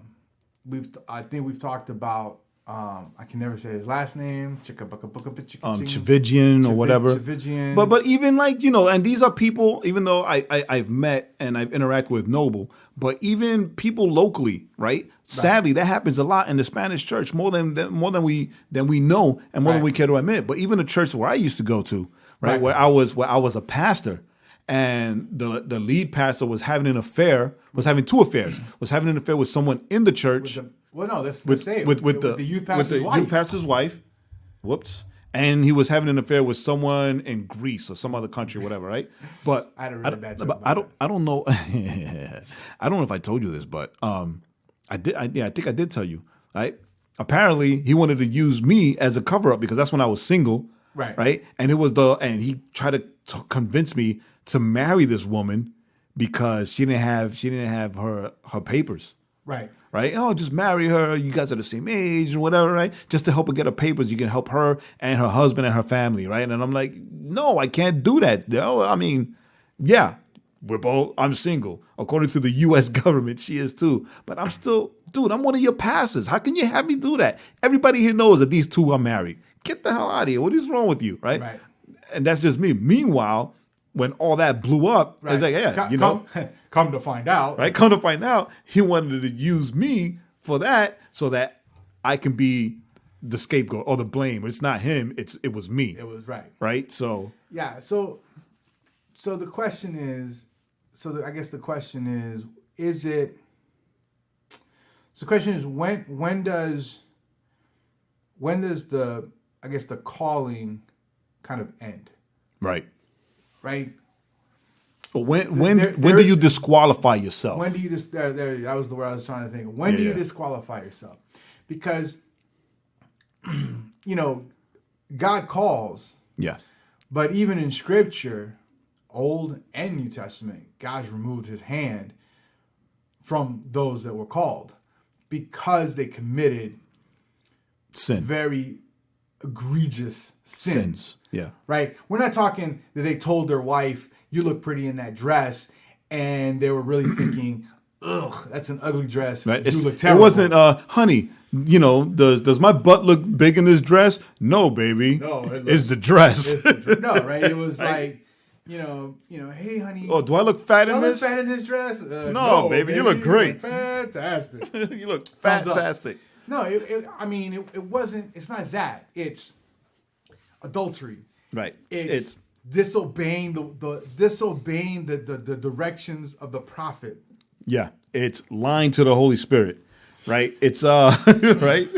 think we've talked about I can never say his last name. Chavigian or whatever. Chavigian. But even and these are people, even though I've met and I've interacted with Noble, but even people locally, right? Sadly, that happens a lot in the Spanish church, more than we know and more than we care to admit. But even the church where I used to go to, right, where I was a pastor, and the lead pastor was having two affairs, was having an affair with someone in the church. With the youth pastor's wife. Whoops. And he was having an affair with someone in Greece or some other country, whatever, right? But I had a really bad joke I don't know. I don't know if I told you this, but I did. I think I did tell you, right? Apparently, he wanted to use me as a cover up because that's when I was single, right? And and he tried to convince me to marry this woman because she didn't have her papers, right? Oh, just marry her. You guys are the same age or whatever, right? Just to help her get her papers, you can help her and her husband and her family, right? And I'm like, no, I can't do that. I mean, yeah, I'm single. According to the U.S. government, she is too. But I'm still, dude, I'm one of your pastors. How can you have me do that? Everybody here knows that these two are married. Get the hell out of here. What is wrong with you, right? And that's just me. Meanwhile, when all that blew up, it's like, yeah, come to find out. Right? Come to find out, he wanted to use me for that so that I can be the scapegoat or the blame. It's not him. It was me. It was right. Right? So. Yeah. So the question is, I guess the question is it, so the question is when does the, I guess the calling kind of end? Right. Right. But when do you disqualify yourself? When do you that was the word I was trying to think of. When do you disqualify yourself? Because God calls. Yes. But even in Scripture, Old and New Testament, God's removed his hand from those that were called because they committed sin. Very egregious sins. Yeah. Right? We're not talking that they told their wife, you look pretty in that dress, and they were really thinking, ugh, that's an ugly dress. Right. You look terrible. It wasn't, honey, does my butt look big in this dress? No, baby. No, it's the dress. No, right? It was like, hey honey. Oh, do I look fat do in I look this? fat in this dress? No, baby, you look great. Fantastic. You look Thumbs up. fantastic. No, it wasn't. It's not that. It's adultery. Right. It's disobeying the directions of the prophet. Yeah, it's lying to the Holy Spirit, right? It's right,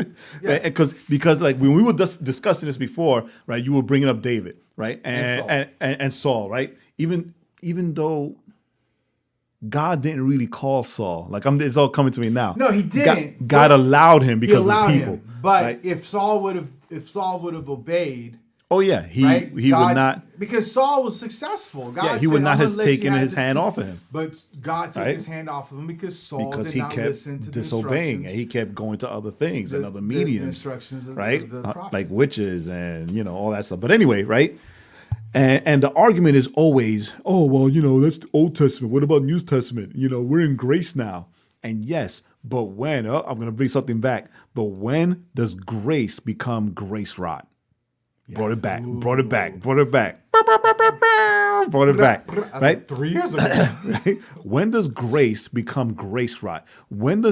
Yeah. because like when we were discussing this before, right? You were bringing up David, right, and Saul, right? Even though God didn't really call Saul, like it's all coming to me now. No, he didn't. God allowed him because of the people. Him. But right? if Saul would have obeyed. Oh yeah, he would not, because Saul was successful. God he would said, not have taken his this hand thing. off of him. But God took his hand off of him because Saul did he not kept listen to disobeying, the and he kept going to other things and other mediums, the instructions of right? the prophet. Like witches and all that stuff. But anyway, right? And the argument is always, oh well, that's the Old Testament. What about New Testament? We're in grace now. And yes, but when? I'm going to bring something back. But when does grace become grace rot? Yes. Brought it back. Right? Like 3 years ago. Right? When does grace become grace rot? When do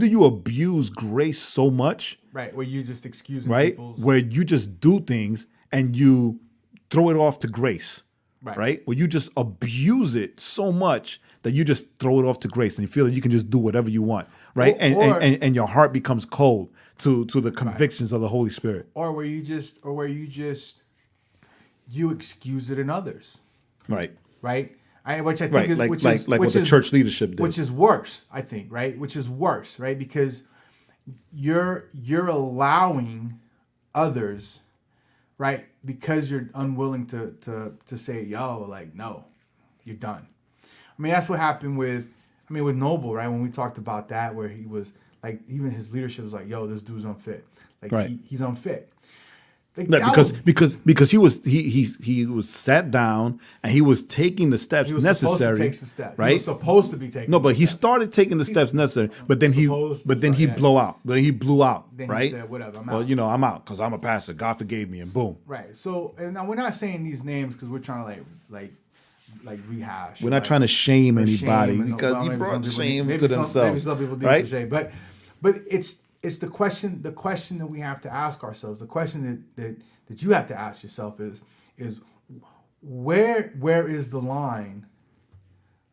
you abuse grace so much? Right, where you just excusing right? people's... Where you just do things and you throw it off to grace. Right? Where you just abuse it so much that you just throw it off to grace and you feel that you can just do whatever you want. Right? And your heart becomes cold to the convictions of the Holy Spirit. Or where you excuse it in others. Right. Right? Which I think is like what the church leadership did. Which is worse, I think, right? Which is worse, right? Because you're allowing others, right? Because you're unwilling to say, yo, like, no, you're done. I mean, that's what happened with Noble, right? When we talked about that, where he was like, even his leadership was like, yo, this dude's unfit. Like he's unfit. Like, because he was sat down and he was taking the steps necessary. Supposed to take some steps. Right? He was supposed to be taking. No, but he started taking the steps necessary. But then he blew out. Then he blew out. Then right? He said, whatever. I'm out. Well, I'm out because I'm a pastor. God forgave me, and boom. Right. So, and now we're not saying these names because we're trying to like rehash. We're not trying to shame anybody because he brought shame to themselves. Maybe some people need some shame, but it's the question that we have to ask ourselves. The question that you have to ask yourself is where is the line,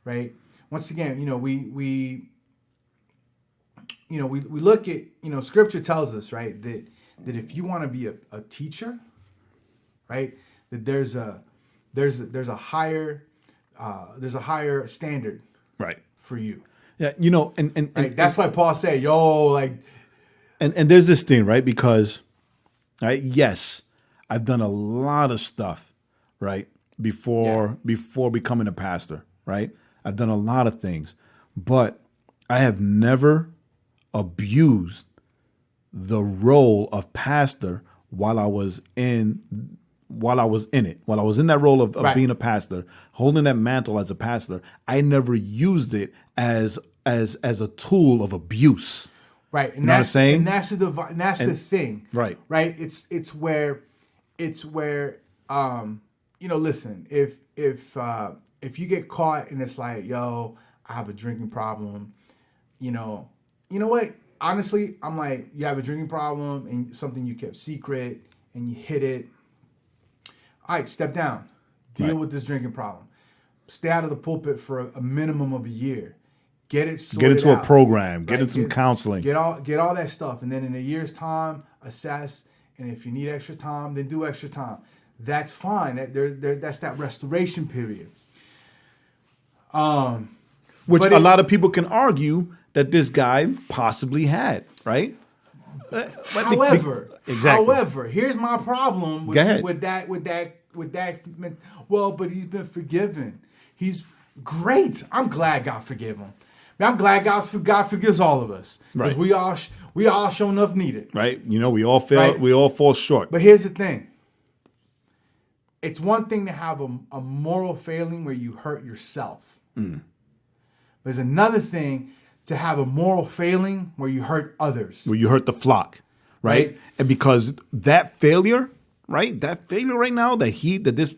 right? Once again, we look at, Scripture tells us, right, that if you want to be a teacher, right, that there's a higher standard, right, for you. Yeah, and right? That's why Paul said, yo, like. And there's this thing, right? Because, right, yes, I've done a lot of stuff, right, before becoming a pastor, right? I've done a lot of things, but I have never abused the role of pastor while I was in it. While I was in that role of being a pastor, holding that mantle as a pastor, I never used it as a tool of abuse. Right, and you know what I'm saying? And that's the thing. Right. Right. It's where listen, if you get caught and it's like, yo, I have a drinking problem, you know what? Honestly, I'm like, you have a drinking problem and something you kept secret and you hid it. All right, step down. Deal with this drinking problem. Stay out of the pulpit for a minimum of a year. Get it sorted Get into out. A program. Get into some counseling. Get all that stuff, and then in a year's time, assess. And if you need extra time, then do extra time. That's fine. That's that restoration period. Which a lot of people can argue that this guy possibly had, right? However, exactly. Here's my problem with that. Well, but he's been forgiven. He's great. I'm glad God forgave him. I'm glad God forgives all of us, because we all sure enough need it. Right? We all fail. Right? We all fall short. But here's the thing. It's one thing to have a moral failing where you hurt yourself. There's another thing to have a moral failing where you hurt others. Where you hurt the flock, right? And because that failure, right? That failure right now that this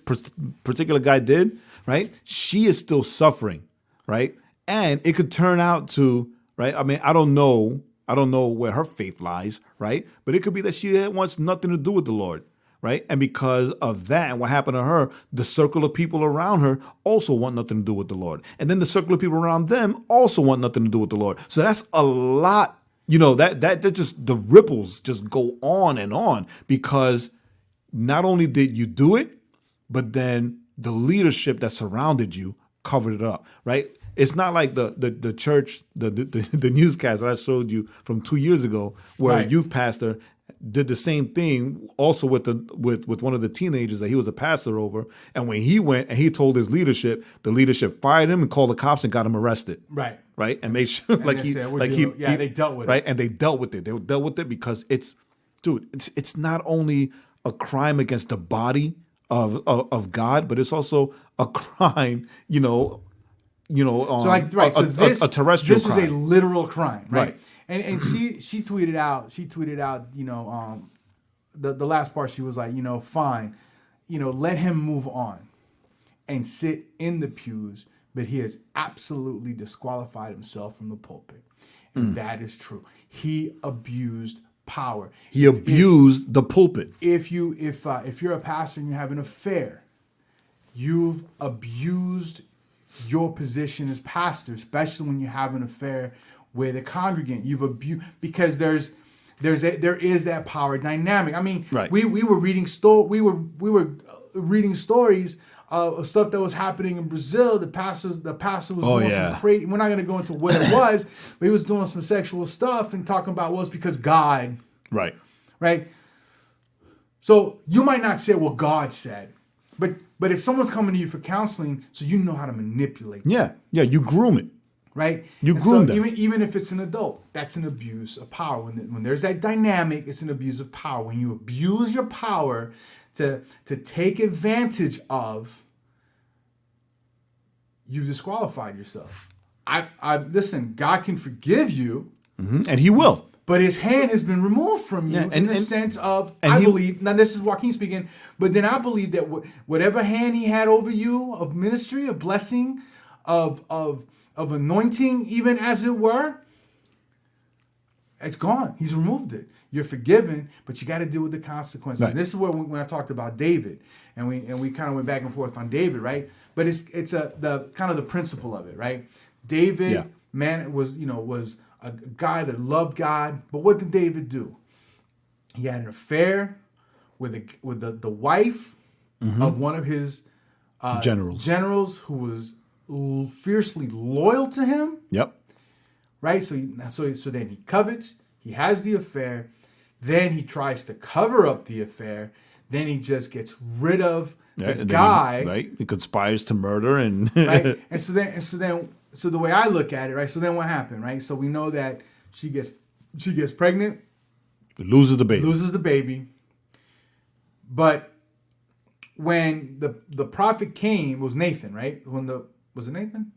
particular guy did, right? She is still suffering, right? And it could turn out to, right? I mean, I don't know where her faith lies, right? But it could be that she wants nothing to do with the Lord, right? And because of that and what happened to her, the circle of people around her also want nothing to do with the Lord. And then the circle of people around them also want nothing to do with the Lord. So that's a lot, that just the ripples just go on because not only did you do it, but then the leadership that surrounded you covered it up, right? It's not like the church, the newscast that I showed you from 2 years ago, where a youth pastor did the same thing also with one of the teenagers that he was a pastor over. And when he went and he told his leadership, the leadership fired him and called the cops and got him arrested. Right. Right. And made sure they dealt with it. Right. And they dealt with it. They dealt with it because it's not only a crime against the body of God, but it's also a crime, a terrestrial this crime. was a literal crime, right? And she tweeted out, the last part, she was like, fine, let him move on and sit in the pews, but he has absolutely disqualified himself from the pulpit. And that is true. He abused power. He abused the pulpit. If you're a pastor and you have an affair, you've abused your position as pastor, especially when you have an affair with a congregant. You've abused, because there is that power dynamic. I mean, we were reading reading stories of stuff that was happening in Brazil. The pastor was doing some crazy. We're not going to go into what it was, but he was doing some sexual stuff and talking about, well, it's because God. Right. So you might not say what God said, but if someone's coming to you for counseling, so you know how to manipulate. Yeah, you groom it. Right? You groom them. Even if it's an adult, that's an abuse of power. When there's that dynamic, it's an abuse of power. When you abuse your power to take advantage of, you've disqualified yourself. I listen, God can forgive you. And he will. But his hand has been removed from you in the sense of, I believe, now this is Joaquin speaking, but then I believe that whatever hand he had over you of ministry, of blessing, of anointing, even as it were, it's gone. He's removed it. You're forgiven, but you got to deal with the consequences. Right. And this is where when I talked about David, and we kind of went back and forth on David, right? But it's the kind of the principle of it, right? David, man, was a guy that loved God, but what did David do? He had an affair with the wife of one of his generals who was fiercely loyal to him. Yep. Right. So then he covets. He has the affair. Then he tries to cover up the affair. Then he just gets rid of the guy. He conspires to murder and. Right. So the way I look at it, right? So then what happened, right? So we know that she gets pregnant, loses the baby. But when the prophet came, it was Nathan, right? Was it Nathan?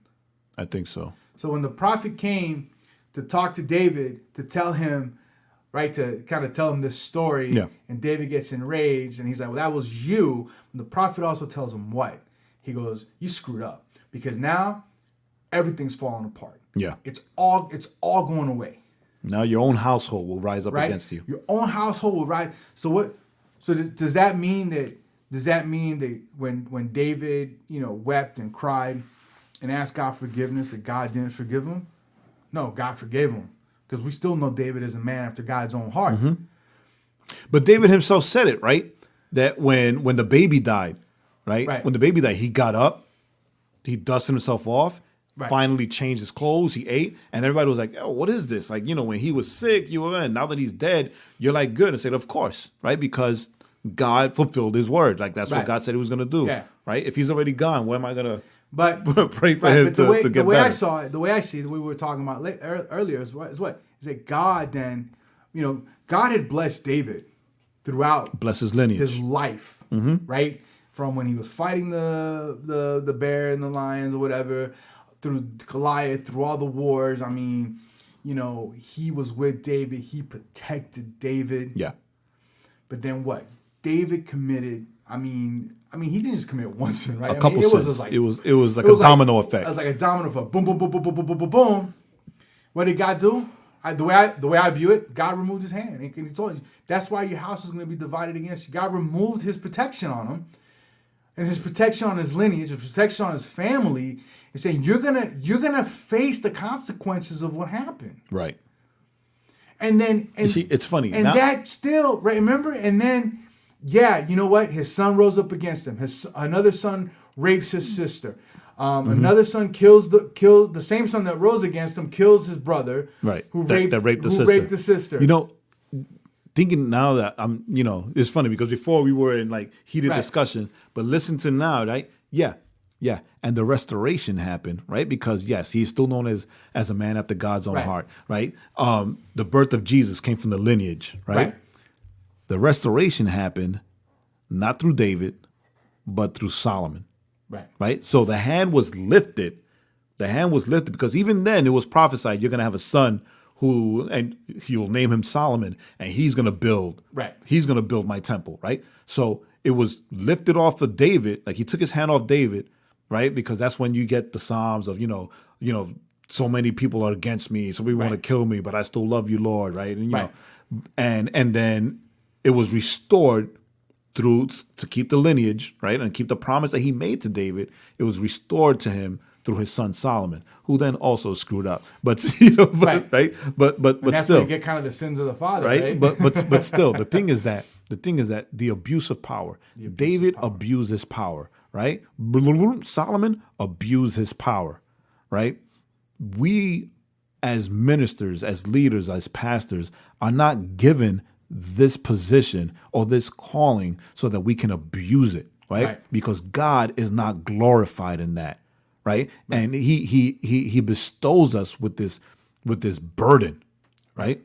I think so. So when the prophet came to talk to David, to tell him, right, to kind of tell him this story, and David gets enraged, and he's like, well, that was you. And the prophet also tells him what? He goes, you screwed up, because now everything's falling apart. Yeah. It's all going away. Now your own household will rise up against you. Your own household will rise. So what? So does that mean that when David, wept and cried and asked God forgiveness, that God didn't forgive him? No, God forgave him, because we still know David is a man after God's own heart. Mm-hmm. But David himself said it, right? That when the baby died, right? When the baby died, he got up, he dusted himself off. Right. Finally changed his clothes, he ate, and everybody was like, oh, what is this? Like, when he was sick, you were in. Now that he's dead, you're like good. And said, of course, right? Because God fulfilled his word. Like, that's what God said he was going to do, right? If he's already gone, what am I going to pray for him to get the way better? I saw it, the way I see it, the way we were talking about earlier is that God then, God had blessed David throughout his lineage, his life, right? From when he was fighting the bear and the lions or whatever, through Goliath, through all the wars. I mean, he was with David. He protected David. Yeah. But then what? David committed. I mean, he didn't just commit one sin, right? A couple it sins. was like It was like a domino effect. It was like a domino effect. Boom, boom, boom, boom, boom, boom, boom, boom, boom. What did God do? The way I view it, God removed his hand. And he told you, that's why your house is going to be divided against you. God removed his protection on him, and his protection on his lineage, his protection on his family, and saying you're gonna face the consequences of what happened. Right. And then you see, it's funny. And that still, right, remember? And then, yeah, you know what? His son rose up against him. Another son rapes his sister. Another son kills the same son that rose against him, kills his brother, right? Who raped the sister. You know, thinking now that it's funny because before we were in like heated discussion, but listen to now, right? Yeah. And the restoration happened, right? Because yes, he's still known as a man after God's own heart, right? The birth of Jesus came from the lineage, right? The restoration happened not through David, but through Solomon. Right. So the hand was lifted. The hand was lifted because even then it was prophesied you're going to have a son and you'll name him Solomon, and he's going to build. Right. He's going to build my temple. Right. So it was lifted off of David. Like he took his hand off David. Right. Because that's when you get the Psalms of, so many people are against me. So we want to kill me, but I still love you, Lord. Right. And, know, and then it was restored to keep the lineage, right, and keep the promise that he made to David. It was restored to him through his son Solomon, who then also screwed up. But but that's still, where you get kind of the sins of the father, right? But still, the thing is that the abuse of power. David abused his power, right? Solomon abused his power, right? We, as ministers, as leaders, as pastors, are not given this position or this calling so that we can abuse it, right? Because God is not glorified in that, right? And he bestows us with this burden, right?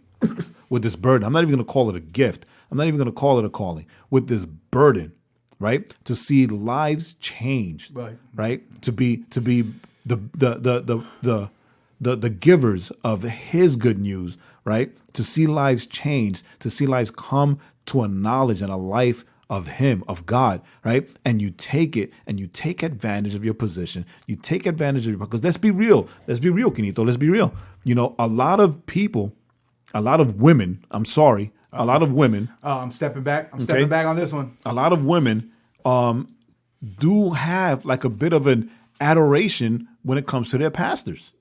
With this burden. I'm not even going to call it a gift. I'm not even going to call it a calling. With this burden, right? To see lives changed, right? To be the givers of his good news, right? To see lives changed, to see lives come to a knowledge and a life of him, of God, right? And you take it and you take advantage of your position. You take advantage of because let's be real, Quinito, let's be real. A lot of people, a lot of women, I'm sorry, a lot of women. I'm stepping back. I'm stepping back on this one. A lot of women do have like a bit of an adoration when it comes to their pastors.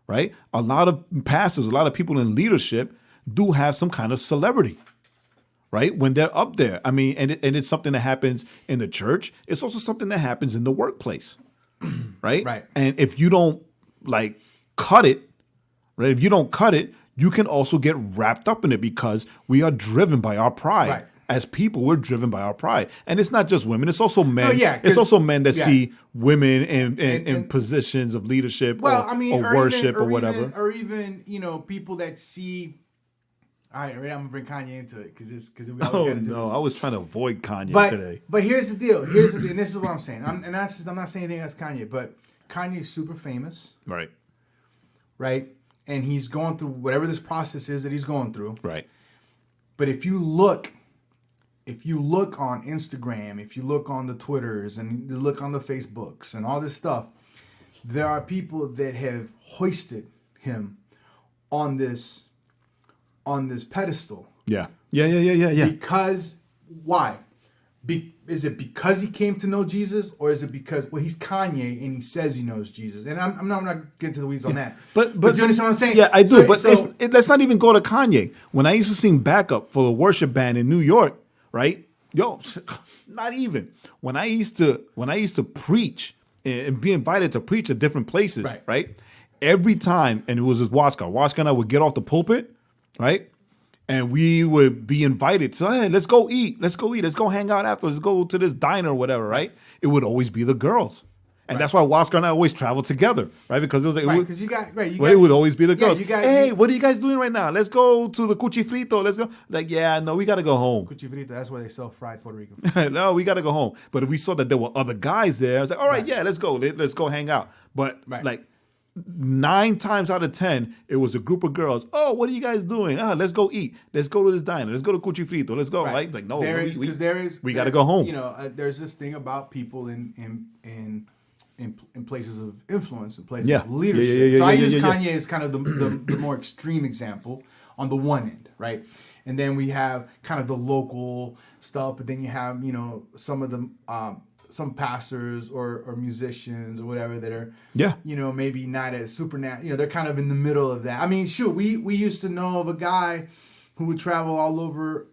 Right? A lot of pastors, a lot of people in leadership do have some kind of celebrity, right? When they're up there. I mean, and it's something that happens in the church. It's also something that happens in the workplace, right? Right. And if you don't cut it, right? If you don't cut it, you can also get wrapped up in it because we are driven by our pride. Right. As people, we're driven by our pride. And it's not just women. It's also men. It's also men that see women in positions of leadership or worship or whatever. Or even, people that see... All right, I'm going to bring Kanye into it because we always get into this. I was trying to avoid Kanye today. But here's the deal. And this is what I'm saying. I'm not saying anything against Kanye, but Kanye's super famous. Right. Right? And he's going through whatever this process is that he's going through. Right. But if you look on Instagram, if you look on the Twitters and you look on the Facebooks and all this stuff, there are people that have hoisted him on this pedestal. Yeah. Because why? Is it because he came to know Jesus, or is it because he's Kanye and he says he knows Jesus? And I'm not getting to the weeds on that. But do you understand what I'm saying? Yeah, I do. Let's not even go to Kanye. When I used to sing backup for the worship band in New York, right? Yo, not even. When I used to preach and be invited to preach at different places, right? Every time, and it was with Waska and I would get off the pulpit, right? And we would be invited to, hey, let's go eat. Let's go hang out after. Let's go to this diner or whatever, right? It would always be the girls. And that's why Waska and I always traveled together, right? Because it was like, it would always be the girls. Hey, what are you guys doing right now? Let's go to the cuchifrito. Let's go. Like, yeah, no, we got to go home. Cuchifrito, that's where they sell fried Puerto Rican. No, we got to go home. But if we saw that there were other guys there, I was like, all right, yeah, let's go. Let's go hang out. But 9 times out of 10, it was a group of girls. Oh, what are you guys doing? Let's go eat. Let's go to this diner. Let's go to Cuchi Frito. Let's go. Right? It's like, no, we got to go home. There's this thing about people in places of influence, in places of leadership. So I use Kanye as kind of the more extreme example on the one end, right? And then we have kind of the local stuff, but then you have, some of the some pastors or musicians or whatever that are, maybe not as supernatural. They're kind of in the middle of that. I mean, shoot, we used to know of a guy who would travel all over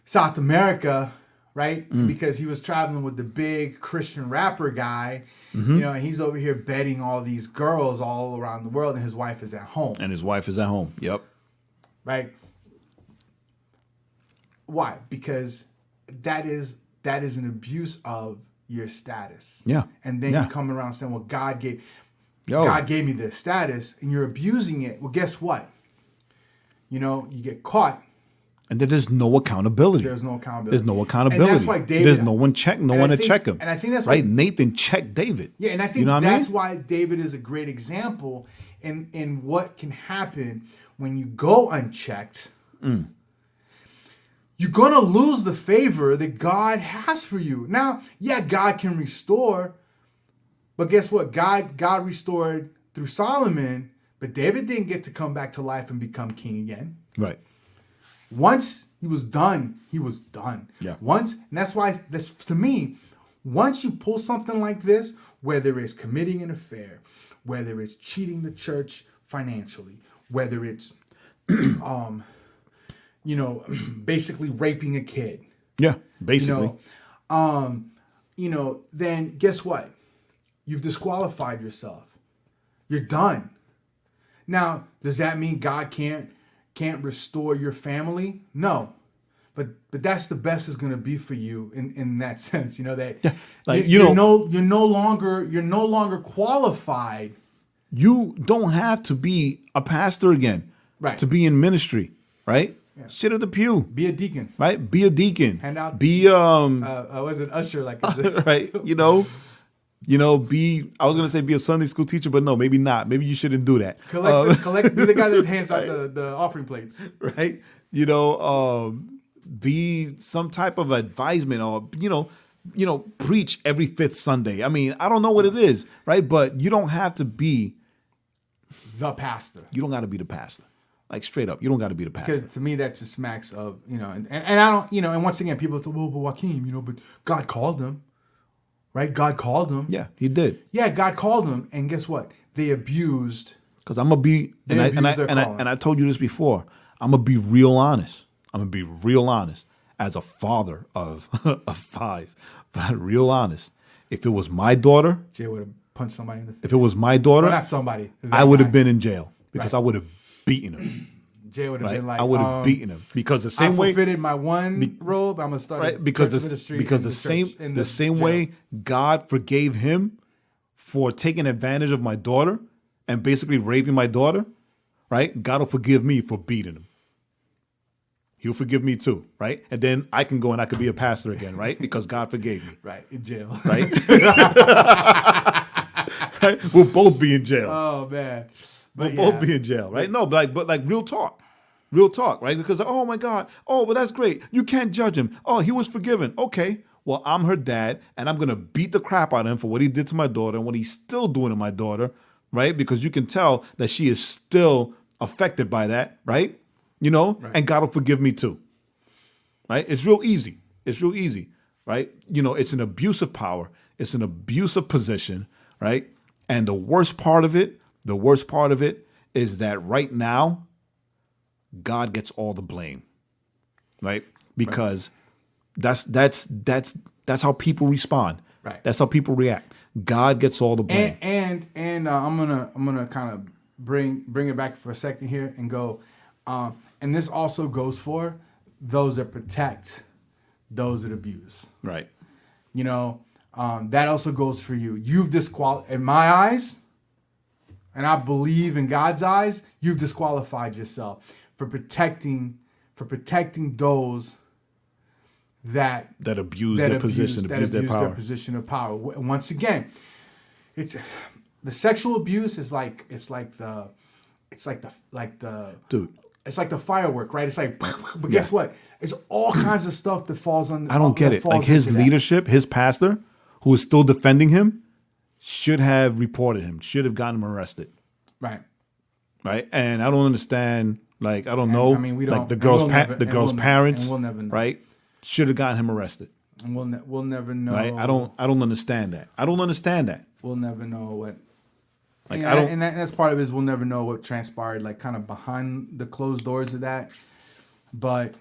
South America, right? Because he was traveling with the big Christian rapper guy, and he's over here betting all these girls all around the world, and his wife is at home. Yep. Right. Why? Because that is an abuse of your status. Yeah. And then you come around saying, well, God gave me this status, and you're abusing it. Well, guess what? You get caught. And then there's no accountability. There's no accountability. And that's why David. There's no one to check him. And I think that's right. Nathan checked David. Yeah, and I think that's why David is a great example in what can happen when you go unchecked. You're going to lose the favor that God has for you. Now, God can restore, but guess what? God restored through Solomon, but David didn't get to come back to life and become king again. Right. Once he was done, he was done. Yeah. And that's why, to me, once you pull something like this, whether it's committing an affair, whether it's cheating the church financially, whether it's basically raping a kid. Yeah, basically. Then guess what? You've disqualified yourself. You're done. Now, does that mean God can't restore your family? No. But that's the best is going to be for you in that sense, that you're no longer qualified. You don't have to be a pastor again, right? To be in ministry, right? Yeah. Sit at the pew. Be a deacon. Right? Be a deacon. Hand out. Be was an usher like right? Be I was gonna say be a Sunday school teacher, but no, maybe not. Maybe you shouldn't do that. Collect be the guy that hands out the offering plates. Right? Be some type of advisement or preach every 5th Sunday. I mean, I don't know what it is, right? But you don't have to be the pastor. You don't got to be the pastor. Like straight up, you don't got to be the pastor. Because to me, that just smacks of, and I don't, and once again, people say, well, but Joaquin, but God called him, right? God called him. Yeah, he did. Yeah, God called him, and guess what? They abused. Because I'm gonna be, and I told you this before. I'm gonna be real honest. As a father of 5, but real honest. If it was my daughter, Jay would have punched somebody in the face. If it was my daughter, not somebody, I would have been in jail because I would have beaten him. Jay would have been like, I would have beaten him because the same way I fitted my one robe. I'm gonna start because the same way God forgave him for taking advantage of my daughter and basically raping my daughter, right? God will forgive me for beating him. He'll forgive me too, right? And then I can go and I could be a pastor again, right? Because God forgave me. Right, in jail. Right? Right? We'll both be in jail. Oh, man. We'll both be in jail, right? No, but real talk. Real talk, right? Because, oh my God. Oh, well, that's great. You can't judge him. Oh, he was forgiven. Okay. Well, I'm her dad, and I'm going to beat the crap out of him for what he did to my daughter and what he's still doing to my daughter, right? Because you can tell that she is still affected by that, right? Right. And God will forgive me too, right? It's real easy. Right? It's an abuse of power. It's an abuse of position, right? And the worst part of it is that right now, God gets all the blame, right? Because that's how people respond. Right. That's how people react. God gets all the blame. And I'm gonna kind of bring it back for a second here and go. And this also goes for those that protect those that abuse. Right. That also goes for you. You've disqualified, in my eyes, and I believe in God's eyes, you've disqualified yourself for protecting those that abuse their position, abuse their power. Their position of power. Once again, it's the sexual abuse is like the Dude, it's like the firework, right? It's like, but guess what? It's all kinds of stuff that falls on. I don't get it. Like his leadership, his pastor, who is still defending him, should have reported him, should have gotten him arrested. Right. Right. And I don't understand. Like, I don't know. I mean, we don't. Like the girl's parents, we'll never know. right? Should have gotten him arrested. And we'll never know. Right. I don't understand that. I don't understand that. We'll never know what. Like, and that's part of it is we'll never know what transpired, like kind of behind the closed doors of that. But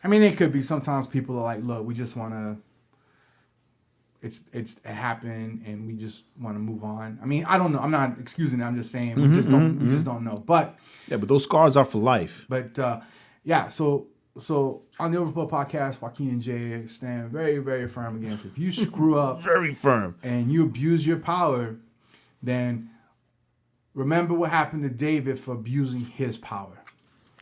I mean, it could be sometimes people are like, look, we just want to. It happened, and we just want to move on. I mean, I don't know. I'm not excusing it. I'm just saying we just don't know. But yeah, but those scars are for life. But yeah, so on the Overflow podcast, Joaquin and Jae stand very, very firm against if you screw up, very firm, and you abuse your power, then remember what happened to David for abusing his power.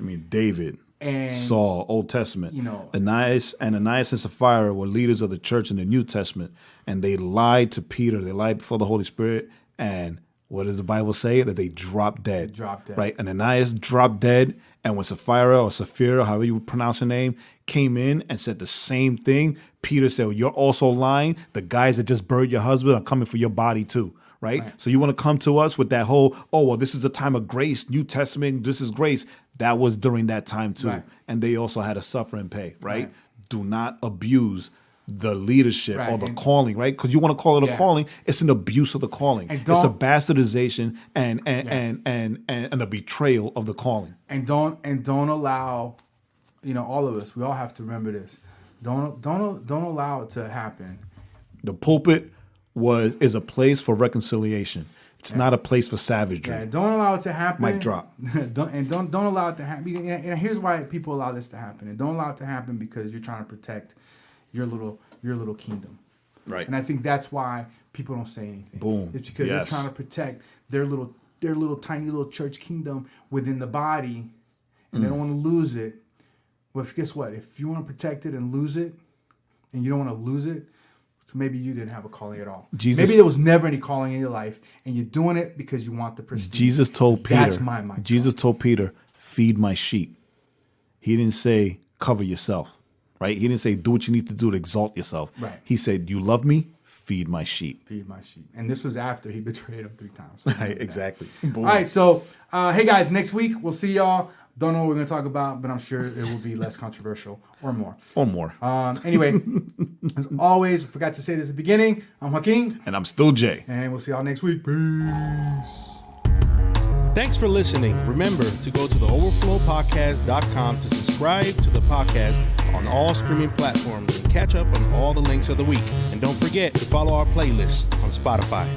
I mean, David. And Saul, Old Testament. You know, Ananias and Sapphira were leaders of the church in the New Testament, and they lied to Peter. They lied before the Holy Spirit, and what does the Bible say? That they dropped dead. Right? And Ananias dropped dead, and when Sapphira, however you pronounce her name, came in and said the same thing, Peter said, well, you're also lying. The guys that just buried your husband are coming for your body too. Right? So you want to come to us with that whole, oh, well, this is a time of grace, New Testament, this is grace. That was during that time too. Right. And they also had to suffer and pay, right? Do not abuse the leadership or the calling, right? Because you want to call it a calling, it's an abuse of the calling. It's a bastardization and a betrayal of the calling. And don't allow, all of us, we all have to remember this. Don't allow it to happen. The pulpit is a place for reconciliation. It's not a place for savagery. Yeah, don't allow it to happen. Mic drop. don't allow it to happen. And here's why people allow this to happen. And don't allow it to happen because you're trying to protect your little kingdom. Right. And I think that's why people don't say anything. Boom. It's because they're trying to protect their little tiny little church kingdom within the body, and they don't want to lose it. Well, guess what? If you want to protect it and lose it, and you don't want to lose it, so maybe you didn't have a calling at all. Maybe there was never any calling in your life, and you're doing it because you want the prestige. Jesus told Peter. That's my mind. Jesus told Peter, "Feed my sheep." He didn't say cover yourself, right? He didn't say do what you need to do to exalt yourself. Right. He said, "You love me, feed my sheep." Feed my sheep. And this was after he betrayed him 3 times. Right. Exactly. All right. So, hey guys, next week we'll see y'all. Don't know what we're going to talk about, but I'm sure it will be less controversial or more. Anyway, as always, I forgot to say this at the beginning. I'm Joaquin. And I'm still Jae. And we'll see y'all next week. Peace. Thanks for listening. Remember to go to theoverflowpodcast.com to subscribe to the podcast on all streaming platforms and catch up on all the links of the week. And don't forget to follow our playlist on Spotify.